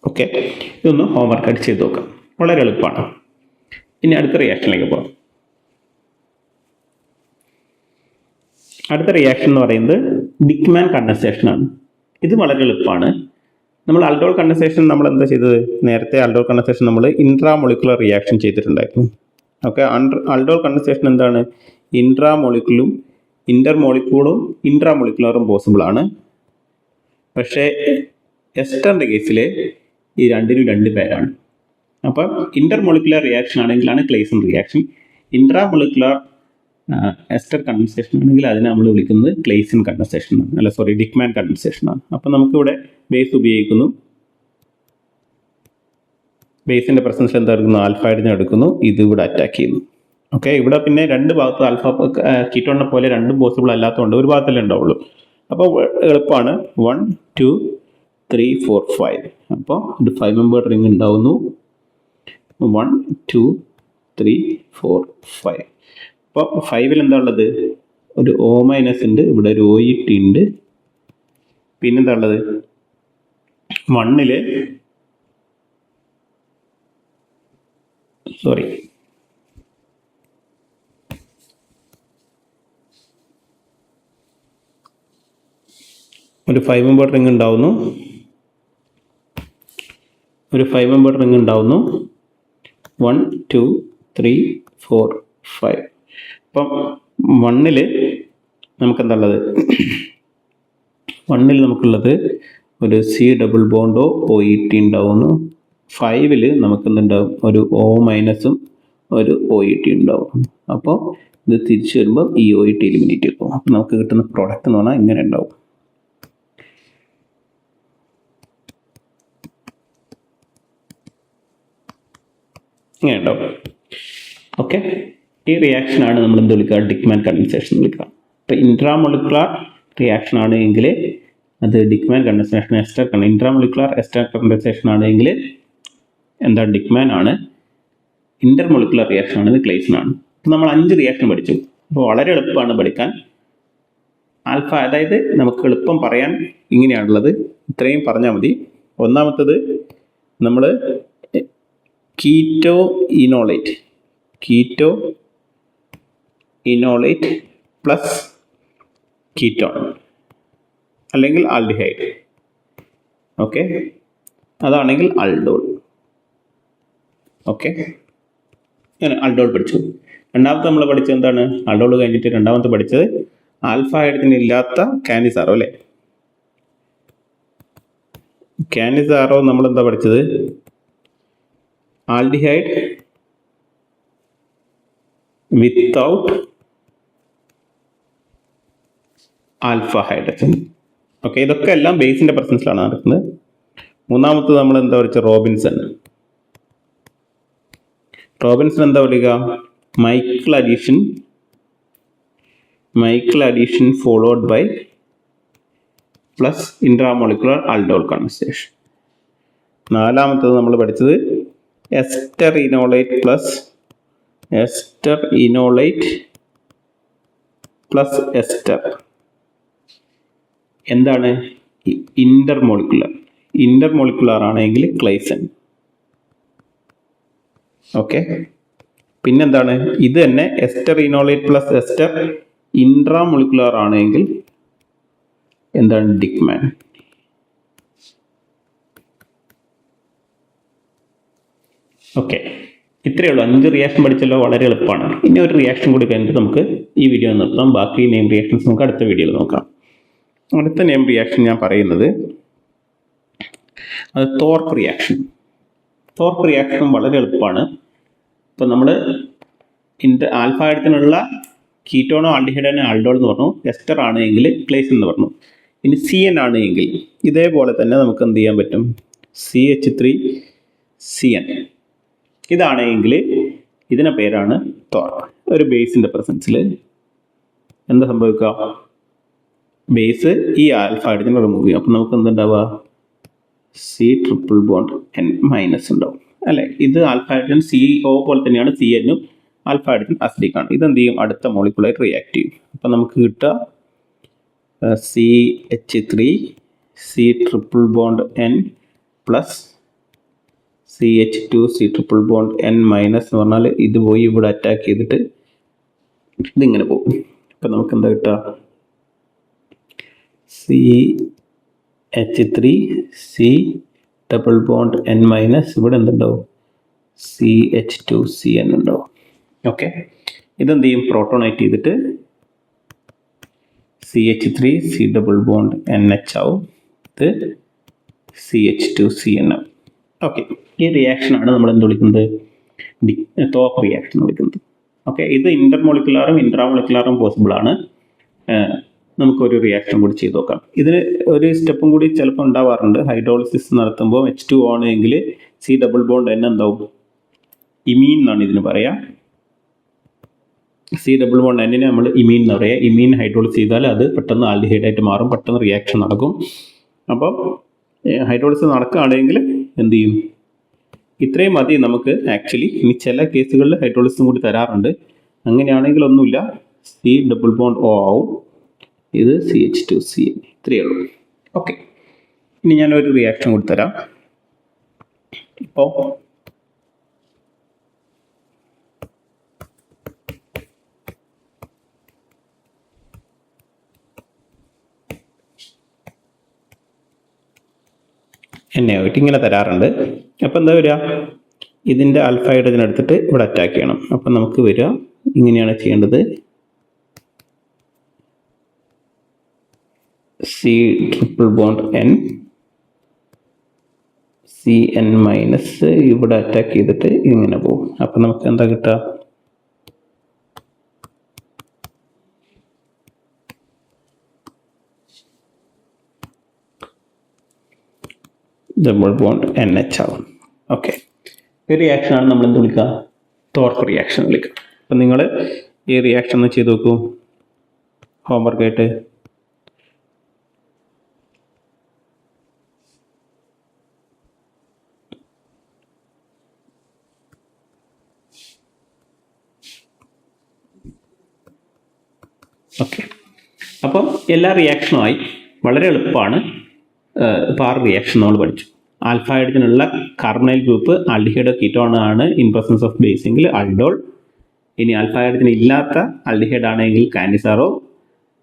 A: ഓക്കെ, ഇതൊന്ന് ഹോംവർക്കായിട്ട് ചെയ്ത് നോക്കാം, വളരെ എളുപ്പമാണ്. ഇനി അടുത്ത റിയാക്ഷനിലേക്ക് പോകാം. അടുത്ത റിയാക്ഷൻ എന്ന് പറയുന്നത് ഡിക്മാൻ കണ്ടൻസേഷൻ ആണ്. ഇത് വളരെ എളുപ്പമാണ്. നമ്മൾ ആൽഡോൾ കണ്ടൻസേഷൻ നമ്മൾ എന്താ ചെയ്തത്? നേരത്തെ ആൽഡോൾ കണ്ടൻസേഷൻ നമ്മൾ ഇൻട്രാമോളിക്കുലർ റിയാക്ഷൻ ചെയ്തിട്ടുണ്ടായിരുന്നു. ഓക്കെ, ആൽഡോൾ കണ്ടൻസേഷൻ എന്താണ്? ഇൻട്രാമോളിക്കുലും ഇന്റർമോളിക്യൂളും ഇൻട്രാമോളിക്കുലറും പോസിബിൾ ആണ്. പക്ഷേ എസ്റ്ററിൻ്റെ കേസിൽ ഈ രണ്ടിനും 2 പേരാണ്. അപ്പം ഇന്റർമോളിക്കുലർ റിയാക്ഷൻ ആണെങ്കിലാണ് Claisen reaction. Intramolecular ester condensation ആണെങ്കിൽ അതിനെ നമ്മൾ വിളിക്കുന്നത് ക്ലെയ്സൺ കണ്ടൻസേഷൻ ആണ്, അല്ല സോറി ഡിക്മാൻ കണ്ടൻസേഷൻ ആണ്. അപ്പം നമുക്കിവിടെ ബേസ് ഉപയോഗിക്കുന്നു, ബേസിൻ്റെ പ്രസൻസ് എന്തായിരിക്കുന്നു? ആൽഫ ഹൈഡ്രജൻ എടുക്കുന്നു, ഇത് ഇവിടെ അറ്റാക്ക് ചെയ്യുന്നു. ഓക്കെ, ഇവിടെ പിന്നെ 2 ഭാഗത്ത് ആൽഫ കീറ്റോണിനെ പോലെ 2 പോസിബിൾ അല്ലാത്തതുകൊണ്ട് ഒരു ഭാഗത്തല്ലേ ഉണ്ടാവുള്ളൂ. അപ്പോൾ എളുപ്പമാണ്. 1 2 3 4 5. അപ്പോൾ ഒരു 5 മെമ്പർ റിംഗ് ഉണ്ടാവുന്നു. 1 2 3 4 5. അപ്പോൾ 5-ൽ എന്താ ഉള്ളത്? ഒരു O- ഉണ്ട്, ഇവിടെ ഒരു OET ഉണ്ട്. പിന്നെന്താ ഉള്ളത്? 1-ൽ ഒരു 5 മെമ്പർ റിംഗ് ഉണ്ടാവുന്നു. ഒരു 5 മെമ്പർ റിംഗ് ഉണ്ടാവുന്നു. 1 2 3 4 5. അപ്പം 1ൽ നമുക്കെന്താ ഉള്ളത്? 1ൽ നമുക്കുള്ളത് ഒരു സി ഡബിൾ ബോണ്ടോ OET ഉണ്ടാവുന്നു. 5ൽ നമുക്കെന്തുണ്ടാവും? ഒരു O മൈനസും ഒരു OET ഉണ്ടാവും. അപ്പോൾ ഇത് തിരിച്ചു വരുമ്പോൾ ഈ OET എലിമിനേറ്റ് ചെയ്യും. അപ്പോൾ നമുക്ക് കിട്ടുന്ന പ്രോഡക്റ്റ് എന്ന് പറഞ്ഞാൽ ഇങ്ങനെ ഉണ്ടാവും. ഇങ്ങനെ ഉണ്ടാവും. ഓക്കെ, ഈ റിയാക്ഷനാണ് നമ്മൾ എന്ത് വിളിക്കുക? ഡിക്മാൻ കണ്ടൻസേഷൻ വിളിക്കുക. അപ്പോൾ ഇൻട്രാമോളിക്കുലാർ റിയാക്ഷൻ ആണ് എങ്കിൽ അത് ഡിക്മാൻ കണ്ടൻസേഷൻ. ഇൻട്രാമോളിക്കുലാർ എസ്റ്റർ കണ്ടൻസേഷൻ ആണെങ്കിൽ എന്താ? ഡിക്മാൻ ആണ്. ഇന്റർമോളിക്കുലർ റിയാക്ഷൻ ആണെങ്കിൽ ക്ലേസൺ ആണ്. നമ്മൾ 5 റിയാക്ഷൻ പഠിച്ചു. അപ്പോൾ വളരെ എളുപ്പമാണ് പഠിക്കാൻ. ആൽഫ, അതായത് നമുക്ക് എളുപ്പം പറയാൻ ഇങ്ങനെയാണുള്ളത്. ഇത്രയും പറഞ്ഞാൽ മതി. ഒന്നാമത്തത് നമ്മൾ കീറ്റോ ഇനോളേറ്റ് പ്ലസ് കീറ്റോൺ അല്ലെങ്കിൽ ആൽഡിഹൈഡ്. ഓക്കെ, അതാണെങ്കിൽ അൾഡോൾ. ഓക്കെ, ഞാൻ അൾഡോൾ പഠിച്ചു. രണ്ടാമത്തെ നമ്മൾ പഠിച്ചത് എന്താണ്? അൾഡോൾ കഴിഞ്ഞിട്ട് രണ്ടാമത്തെ പഠിച്ചത് ആൽഫ ഹൈഡ്രജൻ ഇല്ലാത്ത കാനിസാറോ അല്ലേ? കാനിസാറോ നമ്മൾ എന്താ പഠിച്ചത്? Aldehyde without alpha hydrogen. Okay, ഇതൊക്കെ എല്ലാം ബേസിന്റെ പ്രസൻസിലാണ് നടക്കുന്നത്. മൂന്നാമത്തത് നമ്മൾ എന്താ പഠിച്ചത്? റോബിൻസൺ എന്താ പറയുക? Michael addition followed by plus intramolecular aldol condensation. നാലാമത്തത് നമ്മൾ പഠിച്ചത് എസ്റ്റർ ഇനോളേറ്റ് പ്ലസ് എസ്റ്റർ. എന്താണ്? ഇന്റർമോളിക്കുലർ ആണെങ്കിൽ ക്ലേസൺ. ഓക്കെ, പിന്നെന്താണ്? ഇത് തന്നെ ester enolate plus ester intramolecular ആണെങ്കിൽ എന്താണ്? ഡിക്മാൻ. ഓക്കെ, ഇത്രയേ ഉള്ളൂ. 5 റിയാക്ഷൻ പഠിച്ചല്ലോ, വളരെ എളുപ്പമാണ്. ഇനി ഒരു റിയാക്ഷൻ കൂടി കഴിഞ്ഞിട്ട് നമുക്ക് ഈ വീഡിയോ നിർത്താം. ബാക്കി നെയിം റിയാക്ഷൻസ് നമുക്ക് അടുത്ത വീഡിയോയിൽ നോക്കാം. അടുത്ത നെയിം റിയാക്ഷൻ ഞാൻ പറയുന്നത് അത് തോർക്ക് റിയാക്ഷൻ. വളരെ എളുപ്പമാണ്. ഇപ്പം നമ്മൾ ആൽഫ ഹൈഡ്രജനുള്ള കീറ്റോണോ ആൽഡിഹൈഡോ ആൽഡോൾ എന്ന് പറഞ്ഞു. എസ്റ്റർ ആണെങ്കിൽ ക്ലേസൺ എന്ന് പറഞ്ഞു. ഇനി CN ആണ് എങ്കിൽ ഇതേപോലെ തന്നെ നമുക്ക് എന്ത് ചെയ്യാൻ പറ്റും? CH3CN. ഇതാണെങ്കിൽ ഇതിൻ്റെ പേരാണ് തോർക്ക്. ഒരു ബേസിൻ്റെ പ്രസൻസിൽ എന്താ സംഭവിക്കുക? ബേസ് ഈ ആൽഫ ഹൈഡ്രജൻ റിമൂവ് ചെയ്യും. അപ്പം നമുക്ക് എന്തുണ്ടാവുക? C triple bond N minus ഉണ്ടാവും അല്ലേ? ഇത് ആൽഫ ഹൈഡ്രജൻ CO പോലെ തന്നെയാണ്. CN ആൽഫ ഹൈഡ്രജൻ അസിഡിക് ആണ്. ഇതെന്ത് ചെയ്യും? അടുത്ത മോളിക്കുലായിട്ട് റിയാക്ട് ചെയ്യും. അപ്പം നമുക്ക് കിട്ടുക CH3 C triple bond N plus CH2 C triple bond N minus എന്ന് പറഞ്ഞാൽ ഇത് പോയി ഇവിടെ അറ്റാക്ക് ചെയ്തിട്ട് ഇതിങ്ങനെ പോകും. അപ്പം നമുക്ക് എന്താ കിട്ടുക? CH3 C double bond N minus ഇവിടെ എന്തുണ്ടാവും? CH2CN ഉണ്ടാവും. ഓക്കെ, ഇതെന്ത് ചെയ്യും? പ്രോട്ടോണേറ്റ് ചെയ്തിട്ട് CH3 C double bond NH ആവും. ഇത് CH2CN ആവും. ഓക്കെ, ഈ റിയാക്ഷനാണ് നമ്മൾ എന്ത് വിളിക്കുന്നത്? തോർക്ക് റിയാക്ഷൻ വിളിക്കുന്നത്. ഓക്കെ, ഇത് ഇന്റർമോളിക്കുലാറും ഇൻട്രാമോളിക്കുലാറും പോസിബിൾ ആണ്. നമുക്കൊരു റിയാക്ഷൻ കൂടി ചെയ്ത് നോക്കാം. ഇതിന് ഒരു സ്റ്റെപ്പും കൂടി ചിലപ്പോൾ ഉണ്ടാവാറുണ്ട്. ഹൈഡ്രോളിസിസ് നടത്തുമ്പോൾ H2O ആണെങ്കിൽ C ഡബിൾ ബോണ്ട് N എന്താവും? ഇമീൻ എന്നാണ് ഇതിന് പറയുക. C ഡബിൾ ബോണ്ട് N നമ്മൾ ഇമീൻ എന്ന് പറയുക. ഇമീൻ ഹൈഡ്രോളിസ് ചെയ്താൽ അത് പെട്ടെന്ന് ആൽഡിഹൈഡായിട്ട് മാറും. പെട്ടെന്ന് റിയാക്ഷൻ നടക്കും. അപ്പം ഹൈഡ്രോളിസിസ് നടക്കുകയാണെങ്കിൽ എന്ത് ചെയ്യും? ഇത്രയും മതി നമുക്ക് ആക്ച്വലി. ഇനി ചില കേസുകളിൽ ഹൈഡ്രോളിസും കൂടി തരാറുണ്ട്. അങ്ങനെയാണെങ്കിൽ ഒന്നുമില്ല, C ഡബിൾ ബോണ്ട് O ആവും. ഇത് CH2CN. ഇത്രയേ ഉള്ളൂ. ഓക്കെ, ഇനി ഞാനൊരു റിയാക്ഷൻ കൂടി തരാം. ഇപ്പോൾ NaOH ഇങ്ങനെ തരാറുണ്ട്. അപ്പോൾ എന്താ വരിക, ഇതിൻ്റെ ആൽഫ ഹൈഡ്രജൻ എടുത്തിട്ട് ഇവിടെ അറ്റാക്ക് ചെയ്യണം. അപ്പം നമുക്ക് വരിക ഇങ്ങനെയാണ് ചെയ്യേണ്ടത്. C∼N CN മൈനസ് ഇവിടെ അറ്റാക്ക് ചെയ്തിട്ട് ഇങ്ങനെ പോകും. അപ്പം നമുക്ക് എന്താ കിട്ടുക, ഡബിൾ ബോണ്ട് NH ആവും. ഓക്കെ, ഈ റിയാക്ഷനാണ് നമ്മൾ എന്ത് വിളിക്കുക, ടോർക്ക് റിയാക്ഷൻ വിളിക്കുക. അപ്പം നിങ്ങൾ ഈ റിയാക്ഷൻ ഒന്ന് ചെയ്ത് നോക്കൂ ഹോംവർക്കായിട്ട്. ഓക്കെ, അപ്പം എല്ലാ റിയാക്ഷനുമായി വളരെ എളുപ്പമാണ്. ഇപ്പോൾ 6 റിയാക്ഷൻ നമ്മൾ പഠിച്ചു. ആൽഫ ഹൈഡ്രജനുള്ള കാർബണൈൽ ഗ്രൂപ്പ് ആൽഡിഹൈഡോ കീറ്റോൺ ആണ് ഇൻ പ്രസൻസ് ഓഫ് ബേസെങ്കിൽ ആൽഡോൾ. ഇനി ആൽഫ ഹൈഡ്രജൻ ഇല്ലാത്ത ആൽഡിഹൈഡ് ആണെങ്കിൽ കാൻഡിസാറോ.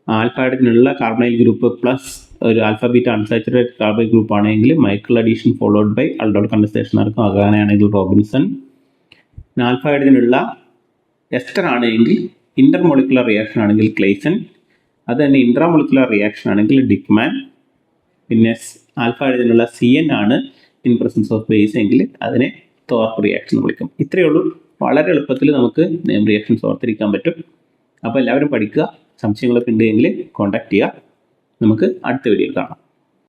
A: ആൽഫ ഹൈഡ്രജനുള്ള കാർബണൈൽ ഗ്രൂപ്പ് പ്ലസ് ഒരു alpha beta unsaturated carbon group ആണെങ്കിൽ Michael addition followed by aldol condensation ആയിരിക്കും. അങ്ങനെയാണെങ്കിൽ റോബിൻസൺ. ആൽഫ ഹൈഡ്രജനുള്ള എസ്റ്റർ ആണെങ്കിൽ ഇന്റർമോളിക്കുലർ റിയാക്ഷൻ ആണെങ്കിൽ ക്ലേസൺ. അത് തന്നെ ഇൻട്രാമോളിക്കുലർ റിയാക്ഷൻ ആണെങ്കിൽ ഡിക്മാൻ. പിന്നെ ആൽഫ ഹൈഡ്രജനുള്ള CN ആണ് ഇൻ പ്രസൻസ് ഓഫ് ബേസ് എങ്കിൽ അതിനെ ടോർക്ക് റിയാക്ഷൻ വിളിക്കും. ഇത്രയേ ഉള്ളൂ. വളരെ എളുപ്പത്തിൽ നമുക്ക് നെയിം റിയാക്ഷൻസ് ഓർത്തിരിക്കാൻ പറ്റും. അപ്പോൾ എല്ലാവരും പഠിക്കുക. സംശയങ്ങളൊക്കെ ഉണ്ടെങ്കിൽ കോൺടാക്ട് ചെയ്യുക. നമുക്ക് അടുത്ത വീഡിയോയിൽ കാണാം.